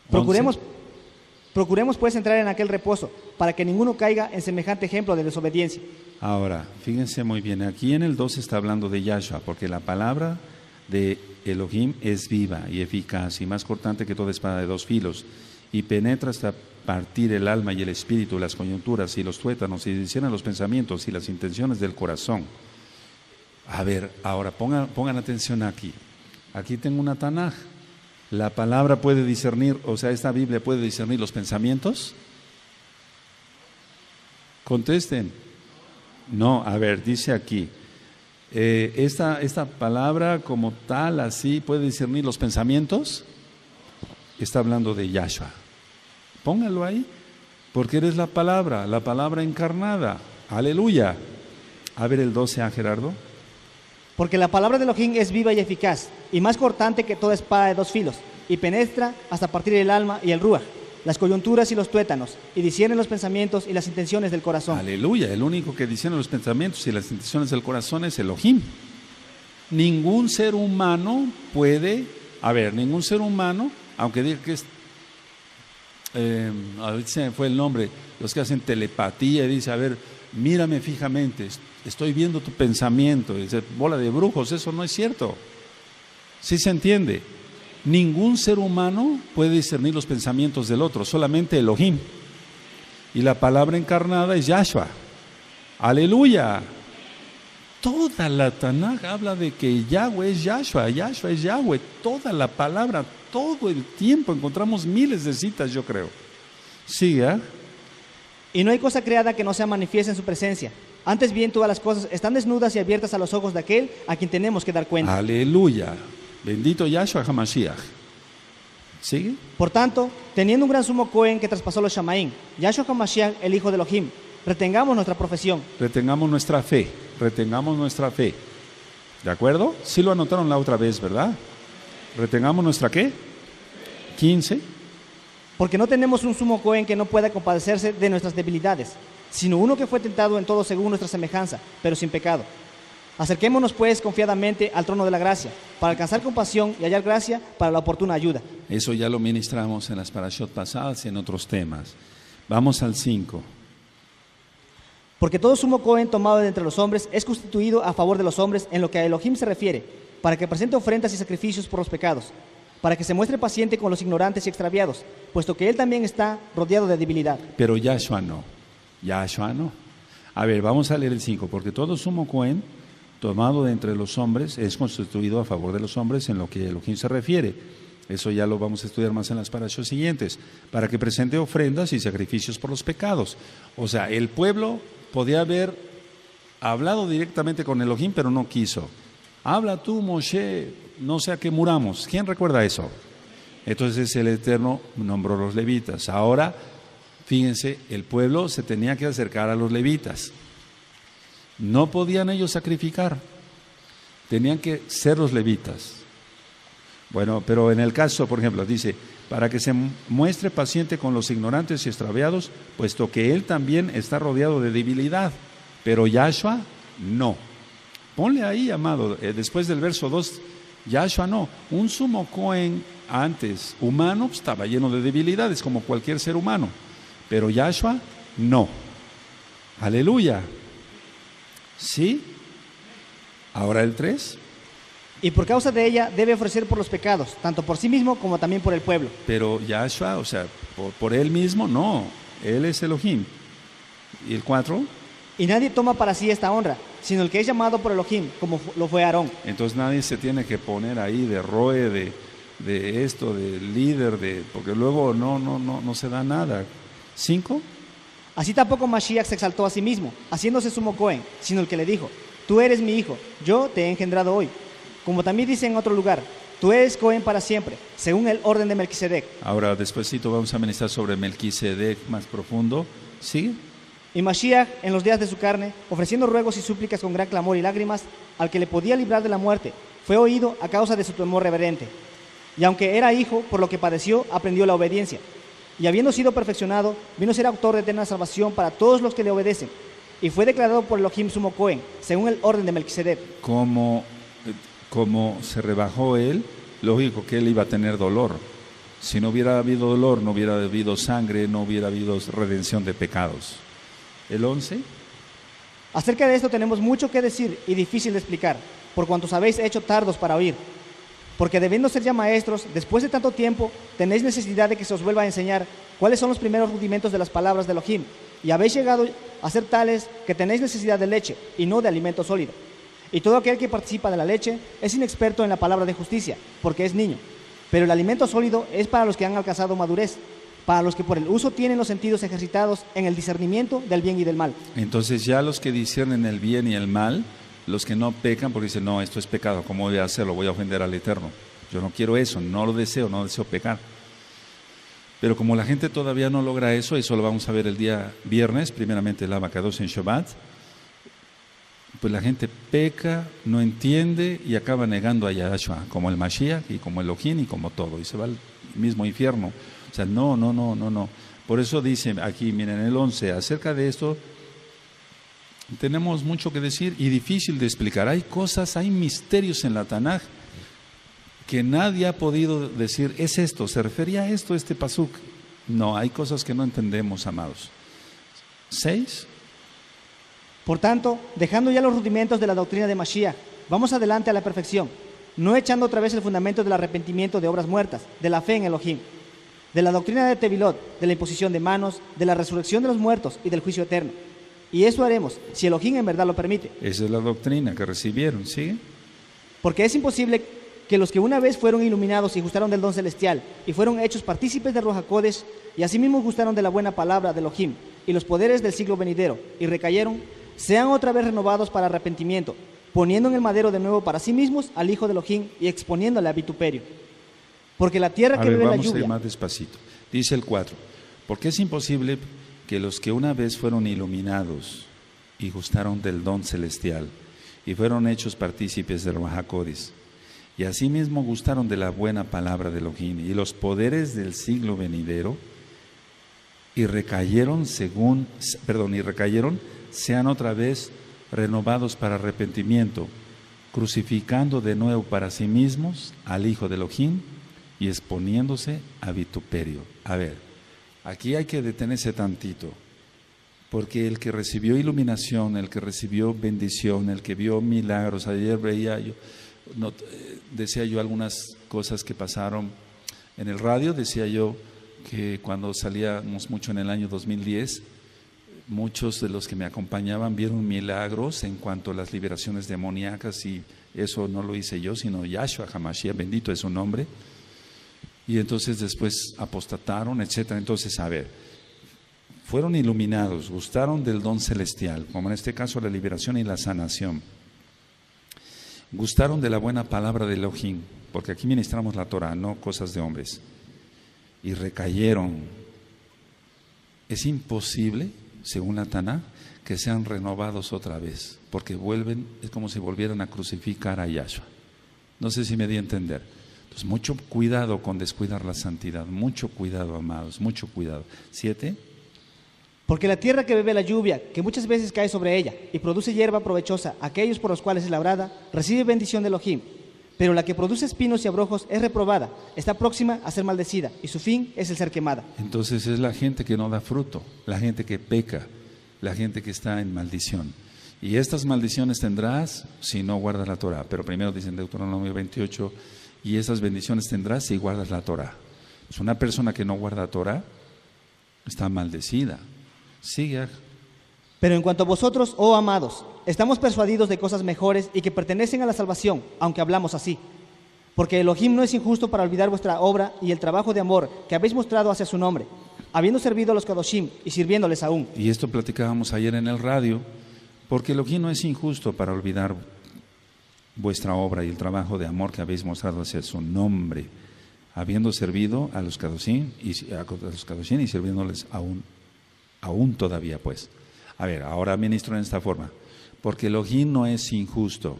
Procuremos pues entrar en aquel reposo, para que ninguno caiga en semejante ejemplo de desobediencia. Ahora, fíjense muy bien, aquí en el 2 está hablando de Yahshua, porque la palabra de Elohim es viva y eficaz y más cortante que toda espada de dos filos, y penetra hasta partir el alma y el espíritu, las coyunturas y los tuétanos, y discierne los pensamientos y las intenciones del corazón. A ver, ahora pongan atención aquí. Aquí tengo una Tanaj. ¿La palabra puede discernir, o sea, esta Biblia puede discernir los pensamientos? Contesten. No, a ver, dice aquí, esta palabra como tal, así, ¿puede discernir los pensamientos? Está hablando de Yahshua. Póngalo ahí, porque eres la palabra encarnada. Aleluya. A ver el 12, Gerardo. Porque la palabra de Elohim es viva y eficaz, y más cortante que toda espada de dos filos, y penetra hasta partir el alma y el ruaj, las coyunturas y los tuétanos, y discierne los pensamientos y las intenciones del corazón. Aleluya, el único que discierne los pensamientos y las intenciones del corazón es Elohim. Ningún ser humano puede, ningún ser humano, aunque diga que es, ahorita se me fue el nombre, los que hacen telepatía, y dice, a ver, mírame fijamente, estoy viendo tu pensamiento, dice, bola de brujos, eso no es cierto. ¿Sí se entiende? Ningún ser humano puede discernir los pensamientos del otro, solamente Elohim. Y la palabra encarnada es Yahshua. Aleluya. Toda la Tanaj habla de que Yahweh es Yahshua, Yahshua es Yahweh. Toda la palabra, todo el tiempo, encontramos miles de citas, yo creo. Siga. Y no hay cosa creada que no sea manifiesta en su presencia. Antes bien, todas las cosas están desnudas y abiertas a los ojos de aquel a quien tenemos que dar cuenta. Aleluya. Bendito Yahshua HaMashiach. ¿Sigue? Por tanto, teniendo un gran sumo Cohen que traspasó los Shamaim, Yahshua HaMashiach, el hijo de Elohim, retengamos nuestra profesión. Retengamos nuestra fe. ¿De acuerdo? Sí lo anotaron la otra vez, ¿verdad? Retengamos nuestra ¿qué? 15. Porque no tenemos un sumo Cohen que no pueda compadecerse de nuestras debilidades, sino uno que fue tentado en todo según nuestra semejanza, pero sin pecado. Acerquémonos pues confiadamente al trono de la gracia, para alcanzar compasión y hallar gracia para la oportuna ayuda. Eso ya lo ministramos en las parashot pasadas y en otros temas. Vamos al 5. Porque todo sumo Cohen tomado de entre los hombres es constituido a favor de los hombres en lo que a Elohim se refiere, para que presente ofrendas y sacrificios por los pecados, para que se muestre paciente con los ignorantes y extraviados, puesto que él también está rodeado de debilidad. Pero Yahshua no. A ver, vamos a leer el 5. Porque todo sumo Cohen tomado de entre los hombres es constituido a favor de los hombres en lo que Elohim se refiere. Eso ya lo vamos a estudiar más en las parashot siguientes. Para que presente ofrendas y sacrificios por los pecados. O sea, el pueblo podía haber hablado directamente con Elohim, pero no quiso. Habla tú, Moshe, no sea que muramos. ¿Quién recuerda eso? Entonces el Eterno nombró los levitas. Ahora, fíjense, el pueblo se tenía que acercar a los levitas. No podían ellos sacrificar. Tenían que ser los levitas. Bueno, pero en el caso, por ejemplo, dice, para que se muestre paciente con los ignorantes y extraviados, puesto que él también está rodeado de debilidad. Pero Yahshua, no. Ponle ahí, amado, después del verso 2, Yahshua no. Un sumo Cohen antes, humano, estaba lleno de debilidades, como cualquier ser humano. Pero Yahshua, no. Aleluya. ¿Sí? Ahora el 3. Y por causa de ella debe ofrecer por los pecados, tanto por sí mismo como también por el pueblo. Pero Yahshua, o sea, por él mismo, no. Él es Elohim. ¿Y el 4? Y nadie toma para sí esta honra, sino el que es llamado por Elohim, como lo fue Aarón. Entonces nadie se tiene que poner ahí de roe, de esto, de líder, porque luego no se da nada. 5. Así tampoco Mashiach se exaltó a sí mismo, haciéndose sumo Cohen, sino el que le dijo: tú eres mi hijo, yo te he engendrado hoy. Como también dice en otro lugar: tú eres Cohen para siempre, según el orden de Melquisedec. Ahora, despuesito vamos a ministrar sobre Melquisedec más profundo. ¿Sigue? Y Mashiach, en los días de su carne, ofreciendo ruegos y súplicas con gran clamor y lágrimas, al que le podía librar de la muerte, fue oído a causa de su temor reverente. Y aunque era hijo, por lo que padeció, aprendió la obediencia. Y habiendo sido perfeccionado, vino a ser autor de eterna salvación para todos los que le obedecen. Y fue declarado por Elohim sumo Cohen, según el orden de Melquisedec. Como se rebajó él, lógico que él iba a tener dolor. Si no hubiera habido dolor, no hubiera habido sangre, no hubiera habido redención de pecados. El 11. Acerca de esto tenemos mucho que decir y difícil de explicar, por cuantos habéis hecho tardos para oír. Porque debiendo ser ya maestros, después de tanto tiempo, tenéis necesidad de que se os vuelva a enseñar cuáles son los primeros rudimentos de las palabras de Elohim, y habéis llegado a ser tales que tenéis necesidad de leche y no de alimento sólido. Y todo aquel que participa de la leche es inexperto en la palabra de justicia, porque es niño. Pero el alimento sólido es para los que han alcanzado madurez, para los que por el uso tienen los sentidos ejercitados en el discernimiento del bien y del mal. Entonces ya los que disciernen el bien y el mal, los que no pecan porque dicen: no, esto es pecado, ¿cómo voy a hacerlo? Voy a ofender al Eterno. Yo no quiero eso, no lo deseo, no deseo pecar. Pero como la gente todavía no logra eso lo vamos a ver el día viernes, primeramente el Abacados en Shabbat, pues la gente peca, no entiende y acaba negando a Yahshua, como el Mashiach y como Elohim y como todo, y se va al mismo infierno. O sea, no. Por eso dice aquí, miren, el 11, acerca de esto tenemos mucho que decir y difícil de explicar. Hay cosas, hay misterios en la Tanaj que nadie ha podido decir: es esto, se refería a esto, este pasuk. No, hay cosas que no entendemos, amados. 6. Por tanto, dejando ya los rudimentos de la doctrina de Mashiach, vamos adelante a la perfección, no echando otra vez el fundamento del arrepentimiento de obras muertas, de la fe en Elohim, de la doctrina de Tevilot, de la imposición de manos, de la resurrección de los muertos y del juicio eterno. Y eso haremos, si Elohim en verdad lo permite. Esa es la doctrina que recibieron, ¿sí? Porque es imposible que los que una vez fueron iluminados y gustaron del don celestial y fueron hechos partícipes de Ruach HaKodesh y asimismo gustaron de la buena palabra de Elohim y los poderes del siglo venidero y recayeron, sean otra vez renovados para arrepentimiento, poniendo en el madero de nuevo para sí mismos al Hijo de Elohim y exponiéndole a vituperio. Porque la tierra que bebe la vamos a ir lluvia... más despacito. Dice el 4, porque es imposible que los que una vez fueron iluminados y gustaron del don celestial y fueron hechos partícipes del Ruach HaKodesh y asimismo gustaron de la buena palabra de Elohim y los poderes del siglo venidero y recayeron sean otra vez renovados para arrepentimiento, crucificando de nuevo para sí mismos al Hijo de Elohim y exponiéndose a vituperio. A ver, aquí hay que detenerse tantito, porque el que recibió iluminación, el que recibió bendición, el que vio milagros, ayer veía yo, decía yo algunas cosas que pasaron en el radio, decía yo que cuando salíamos mucho en el año 2010, muchos de los que me acompañaban vieron milagros en cuanto a las liberaciones demoníacas, y eso no lo hice yo, sino Yahshua HaMashiach, bendito es su nombre. Y entonces después apostataron, etcétera. Entonces, a ver, fueron iluminados, gustaron del don celestial, como en este caso la liberación y la sanación. Gustaron de la buena palabra de Elohim, porque aquí ministramos la Torah, no cosas de hombres. Y recayeron. Es imposible, según la Taná, que sean renovados otra vez, porque vuelven, es como si volvieran a crucificar a Yahshua. No sé si me di a entender. Entonces, mucho cuidado con descuidar la santidad, mucho cuidado, amados, mucho cuidado. 7. Porque la tierra que bebe la lluvia, que muchas veces cae sobre ella y produce hierba provechosa a aquellos por los cuales es labrada, recibe bendición de Elohim. Pero la que produce espinos y abrojos es reprobada, está próxima a ser maldecida y su fin es el ser quemada. Entonces es la gente que no da fruto, la gente que peca, la gente que está en maldición. Y estas maldiciones tendrás si no guardas la Torah. Pero primero dicen Deuteronomio 28, y estas bendiciones tendrás si guardas la Torah. Es una persona que no guarda Torah, está maldecida. Sigue. Pero en cuanto a vosotros, oh amados, estamos persuadidos de cosas mejores y que pertenecen a la salvación, aunque hablamos así. Porque Elohim no es injusto para olvidar vuestra obra y el trabajo de amor que habéis mostrado hacia su nombre, habiendo servido a los Kadoshim y sirviéndoles aún. Y esto platicábamos ayer en el radio, porque Elohim no es injusto para olvidar vuestra obra y el trabajo de amor que habéis mostrado hacia su nombre, habiendo servido a los Kadoshim y sirviéndoles aún todavía, pues. A ver, ahora ministro en esta forma. Porque Elohim no es injusto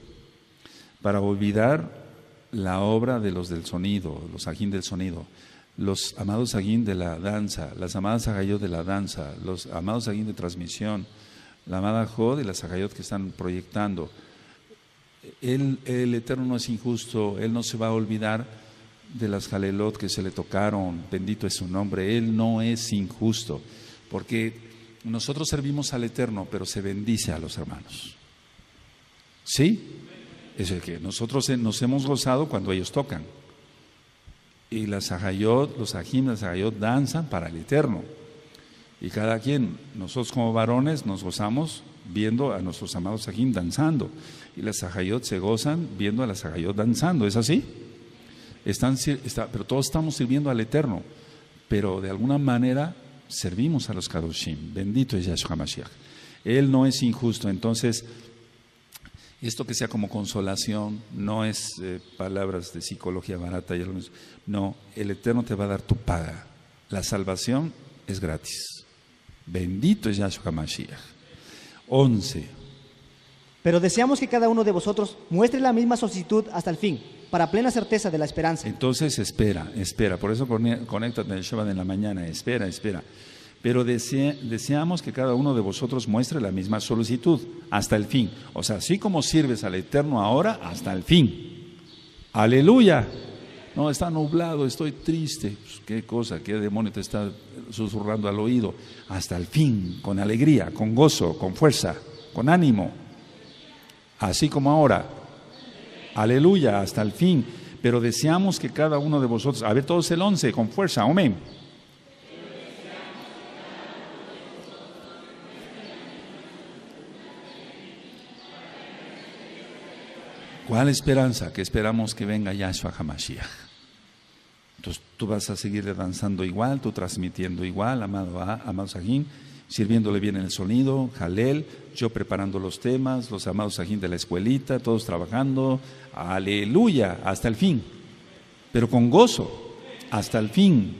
para olvidar la obra de los del sonido, los ajín del sonido, los amados ajín de la danza, las amadas agayot de la danza, los amados ajín de transmisión, la amada Jod y las agayot que están proyectando. El Eterno no es injusto, Él no se va a olvidar de las jalelot que se le tocaron, bendito es su nombre. Él no es injusto, porque nosotros servimos al Eterno, pero se bendice a los hermanos. ¿Sí? Es el que nosotros nos hemos gozado cuando ellos tocan. Y las agayot, los ajim, las agayot danzan para el Eterno. Y cada quien, nosotros como varones nos gozamos viendo a nuestros amados ajim danzando. Y las agayot se gozan viendo a las agayot danzando. ¿Es así? Pero todos estamos sirviendo al Eterno. Pero de alguna manera servimos a los Kadoshim. Bendito es Yahshua Mashiach. Él no es injusto. Entonces, esto que sea como consolación, no es palabras de psicología barata. No, el Eterno te va a dar tu paga. La salvación es gratis. Bendito es Yahshua Mashiach. 11. Pero deseamos que cada uno de vosotros muestre la misma solicitud hasta el fin, para plena certeza de la esperanza. Entonces espera. Por eso conéctate en el Shabbat en la mañana. Espera. Pero deseamos que cada uno de vosotros muestre la misma solicitud hasta el fin. O sea, así como sirves al Eterno ahora, hasta el fin. ¡Aleluya! No, está nublado, estoy triste. Pues, ¿qué cosa? ¿Qué demonio te está susurrando al oído? Hasta el fin, con alegría, con gozo, con fuerza, con ánimo. Así como ahora. Aleluya, hasta el fin. Pero deseamos que cada uno de vosotros, a ver todos el 11, con fuerza, amén. ¿Cuál esperanza? Que esperamos que venga Yahshua HaMashiach. Entonces tú vas a seguir danzando igual, tú transmitiendo igual, amado Sajín, sirviéndole bien en el sonido, Jalel, yo preparando los temas, los amados Sajín de la escuelita, todos trabajando, aleluya, hasta el fin, pero con gozo, hasta el fin,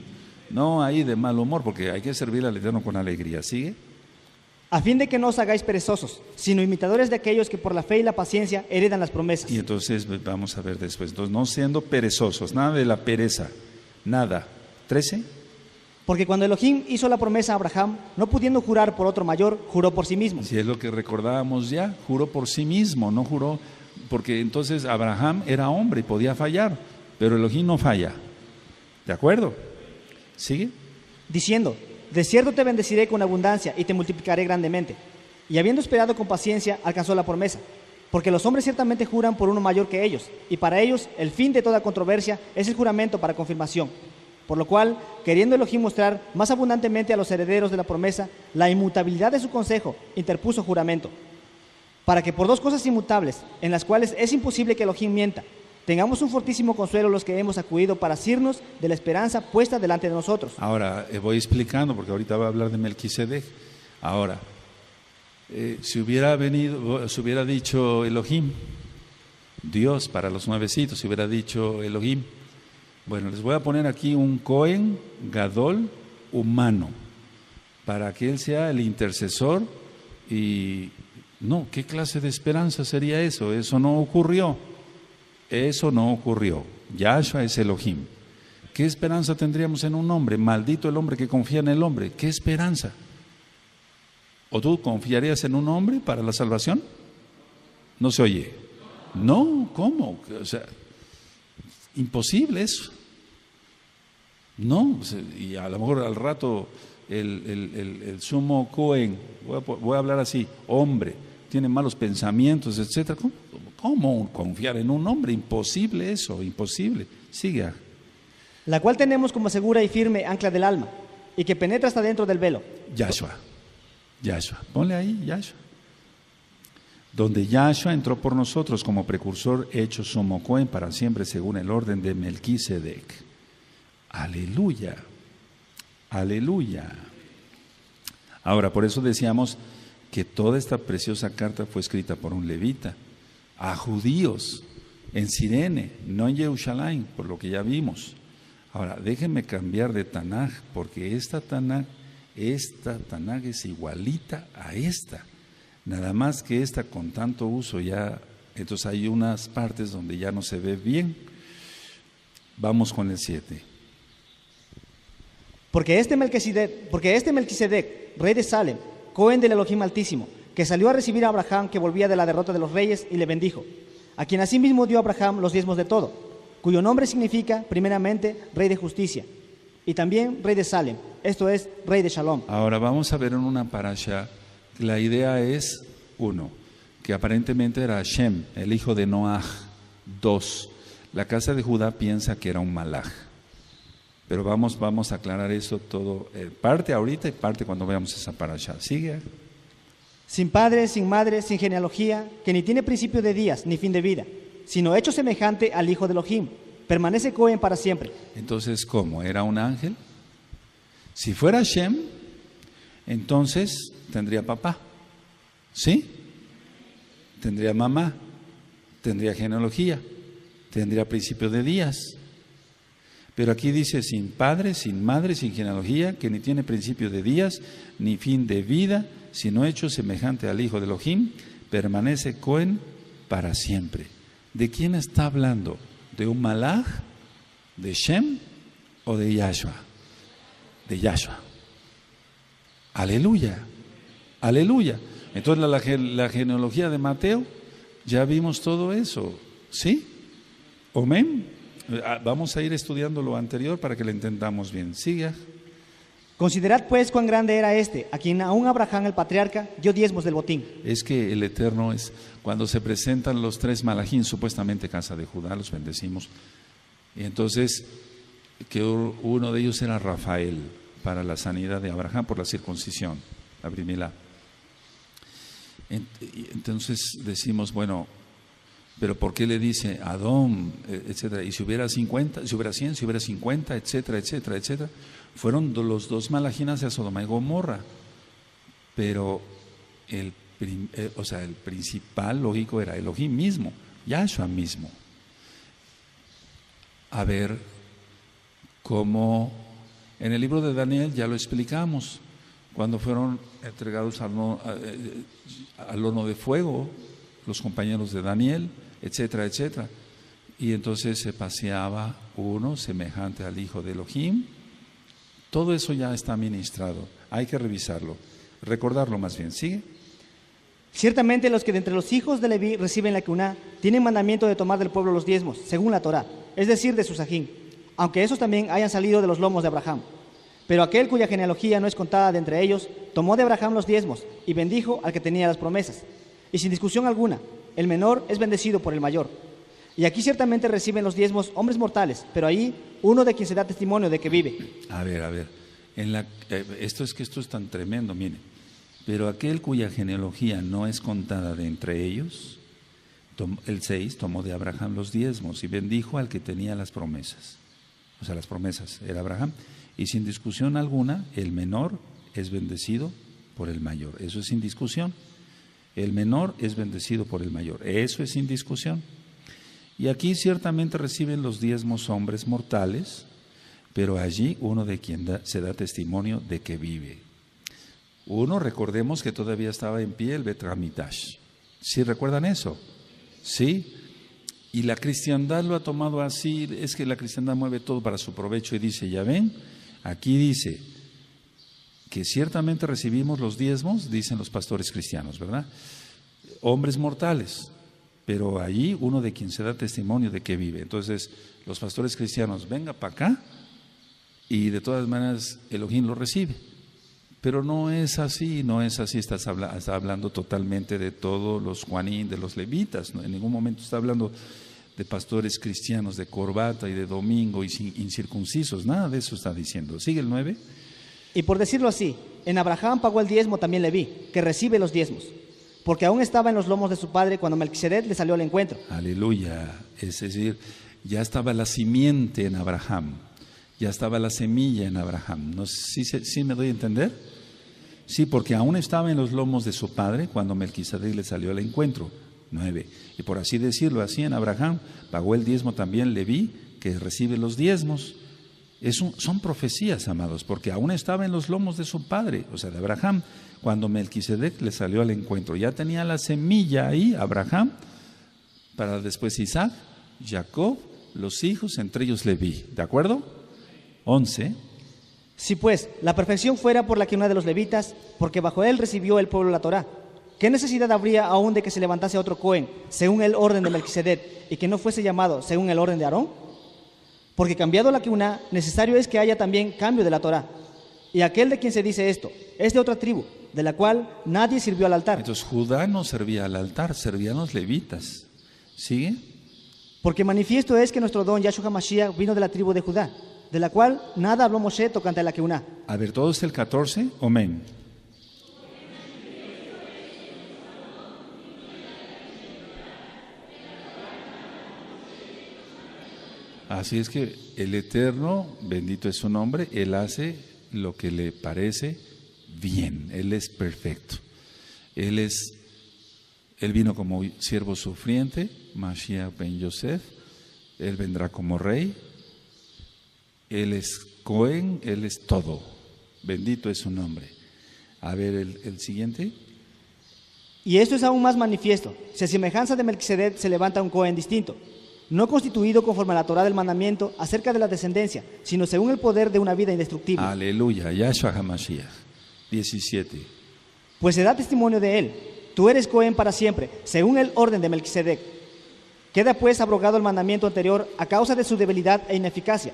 no ahí de mal humor, porque hay que servir al Eterno con alegría, ¿sigue? A fin de que no os hagáis perezosos, sino imitadores de aquellos que por la fe y la paciencia heredan las promesas. Y entonces vamos a ver después, entonces no siendo perezosos, nada de la pereza, nada. 13. Porque cuando Elohim hizo la promesa a Abraham, no pudiendo jurar por otro mayor, juró por sí mismo. Si es lo que recordábamos ya, juró por sí mismo, no juró, porque entonces Abraham era hombre y podía fallar, pero Elohim no falla. ¿De acuerdo? ¿Sigue? Diciendo: de cierto te bendeciré con abundancia y te multiplicaré grandemente. Y habiendo esperado con paciencia, alcanzó la promesa. Porque los hombres ciertamente juran por uno mayor que ellos, y para ellos el fin de toda controversia es el juramento para confirmación. Por lo cual, queriendo Elohim mostrar más abundantemente a los herederos de la promesa la inmutabilidad de su consejo, interpuso juramento. Para que por dos cosas inmutables, en las cuales es imposible que Elohim mienta, tengamos un fortísimo consuelo los que hemos acudido para asirnos de la esperanza puesta delante de nosotros. Ahora voy explicando, porque ahorita va a hablar de Melquisedec. Ahora, si hubiera dicho Elohim, Dios para los nuevecitos, si hubiera dicho Elohim, bueno, les voy a poner aquí un Cohen Gadol humano, para que él sea el intercesor. Y no, ¿qué clase de esperanza sería eso? Eso no ocurrió. Yahshua es Elohim. ¿Qué esperanza tendríamos en un hombre? Maldito el hombre que confía en el hombre. ¿Qué esperanza? ¿O tú confiarías en un hombre para la salvación? No se oye. No, ¿cómo? O sea, imposible eso. No, y a lo mejor al rato el sumo Cohen, voy a hablar así, hombre, tiene malos pensamientos, etcétera. ¿Cómo confiar en un hombre? Imposible eso, imposible. Sigue. La cual tenemos como segura y firme ancla del alma, y que penetra hasta dentro del velo. Yahshua. Ponle ahí, Yahshua. Donde Yahshua entró por nosotros como precursor hecho sumo Cohen para siempre según el orden de Melquisedec. Aleluya. Aleluya. Ahora, por eso decíamos que toda esta preciosa carta fue escrita por un levita a judíos en Cirene, no en Jerusalén, por lo que ya vimos. Ahora, déjenme cambiar de Tanaj, porque esta Tanaj es igualita a esta. Nada más que esta con tanto uso ya, entonces hay unas partes donde ya no se ve bien. Vamos con el 7. Porque este Melquisedec, rey de Salem, Cohen del Elohim Altísimo, que salió a recibir a Abraham que volvía de la derrota de los reyes y le bendijo, a quien asimismo dio a Abraham los diezmos de todo, cuyo nombre significa primeramente rey de justicia y también rey de Salem, esto es rey de Shalom. Ahora vamos a ver en una parasha, la idea es, 1, que aparentemente era Shem, el hijo de Noaj. 2, la casa de Judá piensa que era un malaj. Pero vamos a aclarar eso todo, parte ahorita y parte cuando veamos esa parasha. Sigue. Sin padre, sin madre, sin genealogía, que ni tiene principio de días ni fin de vida, sino hecho semejante al hijo de Elohim, permanece Cohen para siempre. Entonces, ¿cómo? ¿Era un ángel? Si fuera Shem, entonces tendría papá, ¿sí? Tendría mamá, tendría genealogía, tendría principio de días. Pero aquí dice sin padre, sin madre, sin genealogía, que ni tiene principio de días, ni fin de vida, sino hecho semejante al hijo de Elohim, permanece Cohen para siempre. ¿De quién está hablando? ¿De un malaj? ¿De Shem o de Yahshua? De Yahshua. Aleluya, aleluya. Entonces la genealogía de Mateo, ya vimos todo eso, ¿sí? Amén. Vamos a ir estudiando lo anterior para que lo entendamos bien. Siga. Considerad pues cuán grande era este, a quien aún Abraham el patriarca dio diezmos del botín. Es que el Eterno es, cuando se presentan los 3 malajín, supuestamente casa de Judá, los bendecimos. Y entonces, que uno de ellos era Rafael, para la sanidad de Abraham por la circuncisión, la primera. Entonces decimos, bueno, pero ¿por qué le dice Adón, etcétera? Y si hubiera 50, si hubiera 100, si hubiera 50, etcétera, etcétera, etcétera. Fueron los 2 malajín hacia Sodoma y Gomorra. Pero el principal lógico era Elohim mismo, Yahshua mismo. A ver cómo en el libro de Daniel ya lo explicamos, cuando fueron entregados al horno de fuego los compañeros de Daniel, etcétera, etcétera. Y entonces se paseaba uno semejante al hijo de Elohim. Todo eso ya está ministrado, hay que revisarlo, recordarlo más bien. ¿Sigue? Ciertamente los que de entre los hijos de Leví reciben la Keuná tienen mandamiento de tomar del pueblo los diezmos, según la Torá, es decir, de su sajín, aunque esos también hayan salido de los lomos de Abraham. Pero aquel cuya genealogía no es contada de entre ellos, tomó de Abraham los diezmos y bendijo al que tenía las promesas. Y sin discusión alguna, el menor es bendecido por el mayor. Y aquí ciertamente reciben los diezmos hombres mortales, pero ahí uno de quien se da testimonio de que vive. A ver, esto es tan tremendo, miren. Pero aquel cuya genealogía no es contada de entre ellos, el 6, tomó de Abraham los diezmos y bendijo al que tenía las promesas. O sea, las promesas era Abraham. Y sin discusión alguna, el menor es bendecido por el mayor. Eso es sin discusión. El menor es bendecido por el mayor. Eso es sin discusión. Y aquí ciertamente reciben los diezmos hombres mortales, pero allí uno de quien se da testimonio de que vive. Uno, recordemos que todavía estaba en pie el Bet Hamikdash. ¿Sí recuerdan eso? Sí. Y la cristiandad lo ha tomado así, es que la cristiandad mueve todo para su provecho y dice, ya ven, aquí dice que ciertamente recibimos los diezmos, dicen los pastores cristianos, ¿verdad? Hombres mortales, pero allí uno de quien se da testimonio de que vive. Entonces, los pastores cristianos, venga para acá y de todas maneras Elohim lo recibe. Pero no es así, no es así. Está hablando totalmente de todos los Juanín, de los levitas. ¿No? En ningún momento está hablando de pastores cristianos de corbata y de domingo y incircuncisos. Nada de eso está diciendo. Sigue el 9. Y por decirlo así, en Abraham pagó el diezmo también Leví, que recibe los diezmos, porque aún estaba en los lomos de su padre cuando Melquisedec le salió al encuentro. Aleluya. Es decir, ya estaba la simiente en Abraham, ya estaba la semilla en Abraham. ¿No? ¿Sí me doy a entender? Sí, porque aún estaba en los lomos de su padre cuando Melquisedec le salió al encuentro. 9. Y por así decirlo, así en Abraham pagó el diezmo también Leví, que recibe los diezmos. Son profecías, amados, porque aún estaba en los lomos de su padre, o sea, de Abraham, cuando Melquisedec le salió al encuentro. Ya tenía la semilla ahí, Abraham, para después Isaac, Jacob, los hijos, entre ellos Leví. ¿De acuerdo? 11. Si pues la perfección fuera por la que una de los levitas, porque bajo él recibió el pueblo la Torá, ¿qué necesidad habría aún de que se levantase otro Cohen, según el orden de Melquisedec, y que no fuese llamado según el orden de Aarón? Porque cambiado la una, necesario es que haya también cambio de la Torá. Y aquel de quien se dice esto es de otra tribu, de la cual nadie sirvió al altar. Entonces Judá no servía al altar, servían los levitas. ¿Sigue? Porque manifiesto es que nuestro don Yahshua Hamashiach vino de la tribu de Judá, de la cual nada habló Moshe tocante a la una. A ver, ¿todo es el 14? Amén. Así es que el Eterno, bendito es su nombre, Él hace lo que le parece bien, Él es perfecto. Él vino como siervo sufriente, Mashiach ben Yosef, Él vendrá como rey, Él es Cohen, Él es todo, bendito es su nombre. A ver el siguiente. Y esto es aún más manifiesto, si a semejanza de Melquisedec se levanta un Cohen distinto, no constituido conforme a la Torá del mandamiento acerca de la descendencia, sino según el poder de una vida indestructible. Aleluya, Yahshua HaMashiach. 17. Pues se da testimonio de él, tú eres Cohen para siempre, según el orden de Melquisedec. Queda pues abrogado el mandamiento anterior a causa de su debilidad e ineficacia,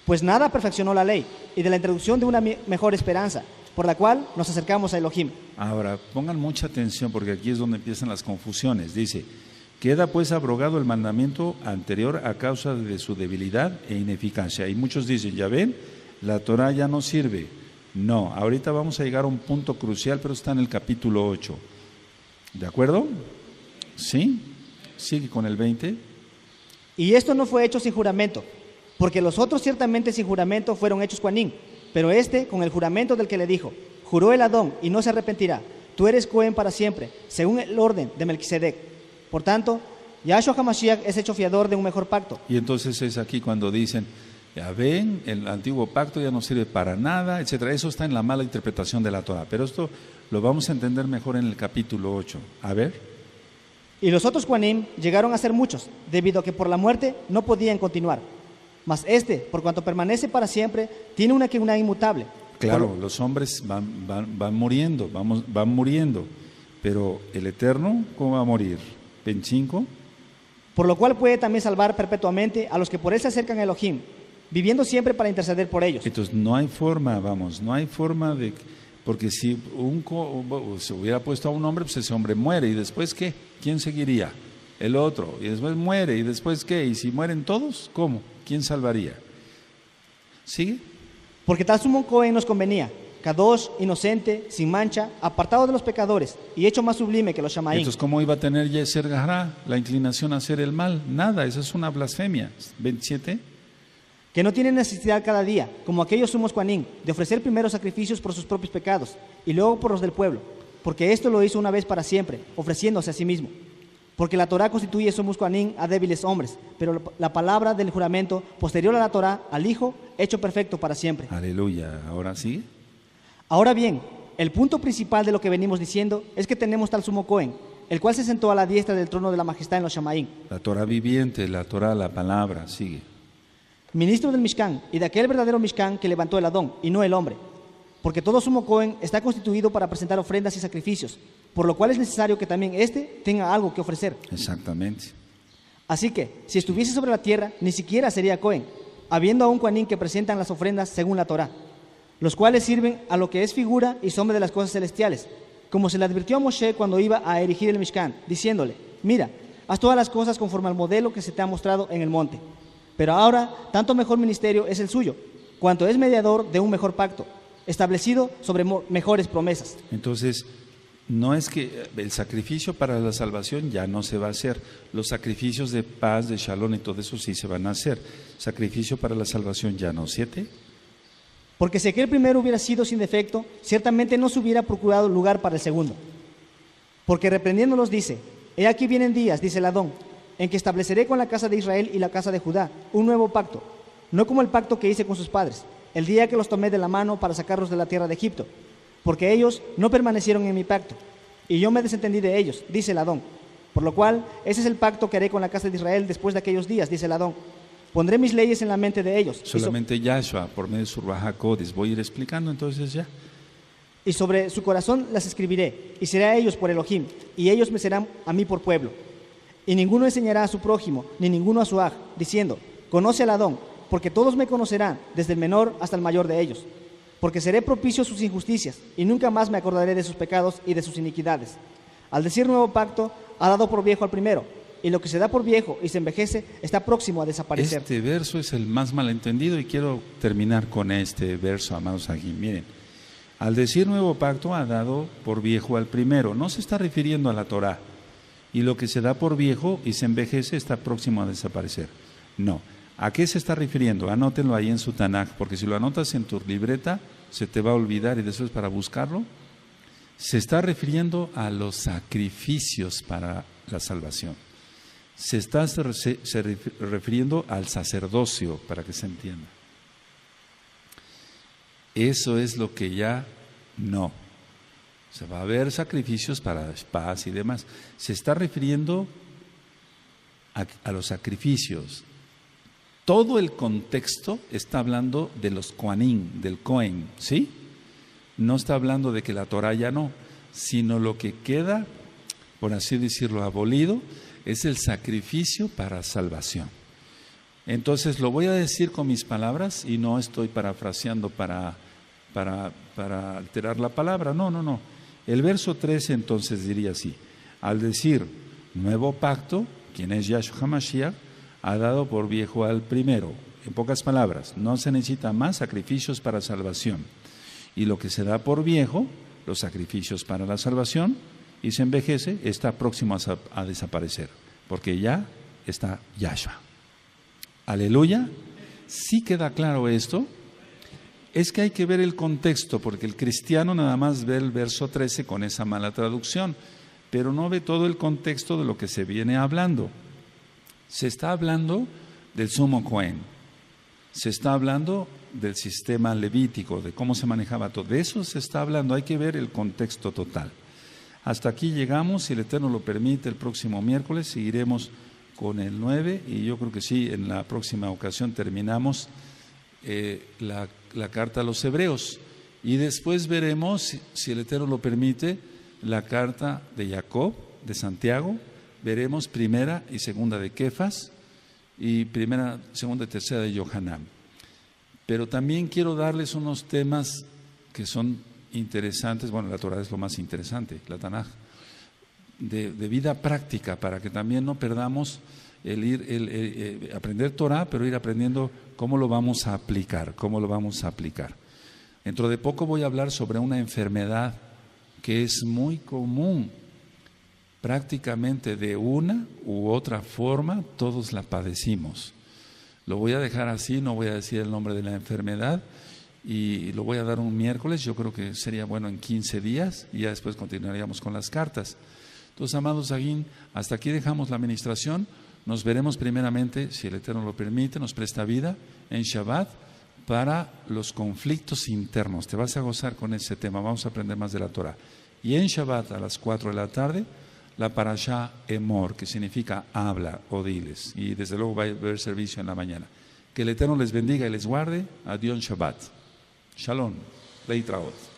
pues nada perfeccionó la ley, y de la introducción de una mejor esperanza, por la cual nos acercamos a Elohim. Ahora, pongan mucha atención porque aquí es donde empiezan las confusiones. Dice, queda pues abrogado el mandamiento anterior a causa de su debilidad e ineficacia. Y muchos dicen, ya ven, la Torah ya no sirve. No, ahorita vamos a llegar a un punto crucial, pero está en el capítulo 8. ¿De acuerdo? ¿Sí? Sigue con el 20. Y esto no fue hecho sin juramento, porque los otros ciertamente sin juramento fueron hechos Juanín, pero este con el juramento del que le dijo, juró el Adón y no se arrepentirá, tú eres Cohen para siempre, según el orden de Melquisedec. Por tanto, Yahshua HaMashiach es hecho fiador de un mejor pacto. Y entonces es aquí cuando dicen, ya ven, el antiguo pacto ya no sirve para nada, etcétera. Eso está en la mala interpretación de la Torah, pero esto lo vamos a entender mejor en el capítulo 8. A ver. Y los otros Juanim llegaron a ser muchos, debido a que por la muerte no podían continuar. Mas este, por cuanto permanece para siempre, tiene una Keuná inmutable. Claro, los hombres van muriendo, van muriendo, pero el Eterno, ¿cómo va a morir? 25. Por lo cual puede también salvar perpetuamente a los que por él se acercan a Elohim, viviendo siempre para interceder por ellos. Entonces no hay forma, no hay forma de... Porque si se hubiera puesto a un hombre, pues ese hombre muere, ¿y después qué? ¿Quién seguiría? El otro, y después muere, ¿y después qué? ¿Y si mueren todos? ¿Cómo? ¿Quién salvaría? ¿Sigue? Porque tal sumo Cohen nos convenía, Kadosh, inocente, sin mancha, apartado de los pecadores y hecho más sublime que los Shamaín. Entonces, ¿cómo iba a tener Yeser Gará la inclinación a hacer el mal? Nada, eso es una blasfemia. 27. Que no tiene necesidad cada día, como aquellos sumos Juanín, de ofrecer primero sacrificios por sus propios pecados y luego por los del pueblo, porque esto lo hizo una vez para siempre, ofreciéndose a sí mismo. Porque la Torá constituye sumus Juanín a débiles hombres, pero la palabra del juramento posterior a la Torá, al Hijo, hecho perfecto para siempre. Aleluya. ¿Ahora sí? Ahora bien, el punto principal de lo que venimos diciendo es que tenemos tal sumo Cohen, el cual se sentó a la diestra del trono de la majestad en los Shamaín. La Torah viviente, la Torah, la palabra, sigue. Ministro del Mishkan y de aquel verdadero Mishkan que levantó el Adón y no el hombre. Porque todo sumo Cohen está constituido para presentar ofrendas y sacrificios, por lo cual es necesario que también éste tenga algo que ofrecer. Exactamente. Así que, si estuviese sobre la tierra, ni siquiera sería Cohen, habiendo aún Coanín que presentan las ofrendas según la Torá. los cuales sirven a lo que es figura y sombra de las cosas celestiales, como se le advirtió a Moshe cuando iba a erigir el Mishkan, diciéndole: mira, haz todas las cosas conforme al modelo que se te ha mostrado en el monte. Pero ahora, tanto mejor ministerio es el suyo, cuanto es mediador de un mejor pacto, establecido sobre mejores promesas. Entonces, no es que el sacrificio para la salvación ya no se va a hacer. Los sacrificios de paz, de shalom y todo eso sí se van a hacer. Sacrificio para la salvación ya no. 7. Porque si aquel primero hubiera sido sin defecto, ciertamente no se hubiera procurado lugar para el segundo. Porque reprendiéndolos dice: he aquí vienen días, dice el Adón, en que estableceré con la casa de Israel y la casa de Judá un nuevo pacto, no como el pacto que hice con sus padres, el día que los tomé de la mano para sacarlos de la tierra de Egipto, porque ellos no permanecieron en mi pacto, y yo me desentendí de ellos, dice el Adón. Por lo cual, ese es el pacto que haré con la casa de Israel después de aquellos días, dice el Adón. Pondré mis leyes en la mente de ellos. Solamente Yahshua, por medio de su Ruach HaKodesh. Voy a ir explicando entonces ya. Y sobre su corazón las escribiré, y seré a ellos por Elohim, y ellos me serán a mí por pueblo. Y ninguno enseñará a su prójimo, ni ninguno a su aj, diciendo: conoce al Adón, porque todos me conocerán, desde el menor hasta el mayor de ellos. Porque seré propicio a sus injusticias, y nunca más me acordaré de sus pecados y de sus iniquidades. Al decir nuevo pacto, ha dado por viejo al primero, y lo que se da por viejo y se envejece está próximo a desaparecer. Este verso es el más malentendido y quiero terminar con este verso, amados aquí. Miren, al decir nuevo pacto ha dado por viejo al primero. No se está refiriendo a la Torá. Y lo que se da por viejo y se envejece está próximo a desaparecer. No. ¿A qué se está refiriendo? Anótenlo ahí en su Tanaj, porque si lo anotas en tu libreta se te va a olvidar y después para buscarlo. Se está refiriendo a los sacrificios para la salvación. Se está refiriendo al sacerdocio, para que se entienda. Eso es lo que ya no. Se va a haber sacrificios para paz y demás. Se está refiriendo a los sacrificios. Todo el contexto está hablando de los Kohanim, del Cohen, ¿sí? No está hablando de que la Torah ya no, sino lo que queda, por así decirlo, abolido, es el sacrificio para salvación. Entonces lo voy a decir con mis palabras y no estoy parafraseando para alterar la palabra, no. El verso 13 entonces diría así: al decir nuevo pacto, quien es Yahshua HaMashiach, ha dado por viejo al primero. En pocas palabras, no se necesita más sacrificios para salvación. Y lo que se da por viejo, los sacrificios para la salvación, y se envejece, está próximo a desaparecer, porque ya está Yahshua. Aleluya. ¿Sí queda claro esto? Es que hay que ver el contexto, porque el cristiano nada más ve el verso 13 con esa mala traducción, pero no ve todo el contexto de lo que se viene hablando. Se está hablando del sumo Cohen, se está hablando del sistema levítico, de cómo se manejaba todo. De eso se está hablando, hay que ver el contexto total. Hasta aquí llegamos, si el Eterno lo permite, el próximo miércoles seguiremos con el 9 y yo creo que sí, en la próxima ocasión terminamos la carta a los Hebreos y después veremos, si el Eterno lo permite, la carta de Jacob, de Santiago, veremos primera y segunda de Kefas y primera, segunda y tercera de Yohanan. Pero también quiero darles unos temas que son interesantes. Bueno, la Torah es lo más interesante, la Tanaj, de vida práctica, para que también no perdamos aprender Torah, pero ir aprendiendo cómo lo vamos a aplicar, Dentro de poco voy a hablar sobre una enfermedad que es muy común, prácticamente de una u otra forma todos la padecimos. Lo voy a dejar así, no voy a decir el nombre de la enfermedad y lo voy a dar un miércoles, yo creo que sería bueno en 15 días y ya después continuaríamos con las cartas. Entonces, amados Aguín, hasta aquí dejamos la administración, nos veremos primeramente, si el Eterno lo permite, nos presta vida, en Shabbat, para los conflictos internos. Te vas a gozar con ese tema, vamos a aprender más de la Torah. Y en Shabbat a las 4 de la tarde, la parashá Emor, que significa habla o diles. Y desde luego va a haber servicio en la mañana. Que el Eterno les bendiga y les guarde. Adiós Shabbat. Shalom. Leitraot.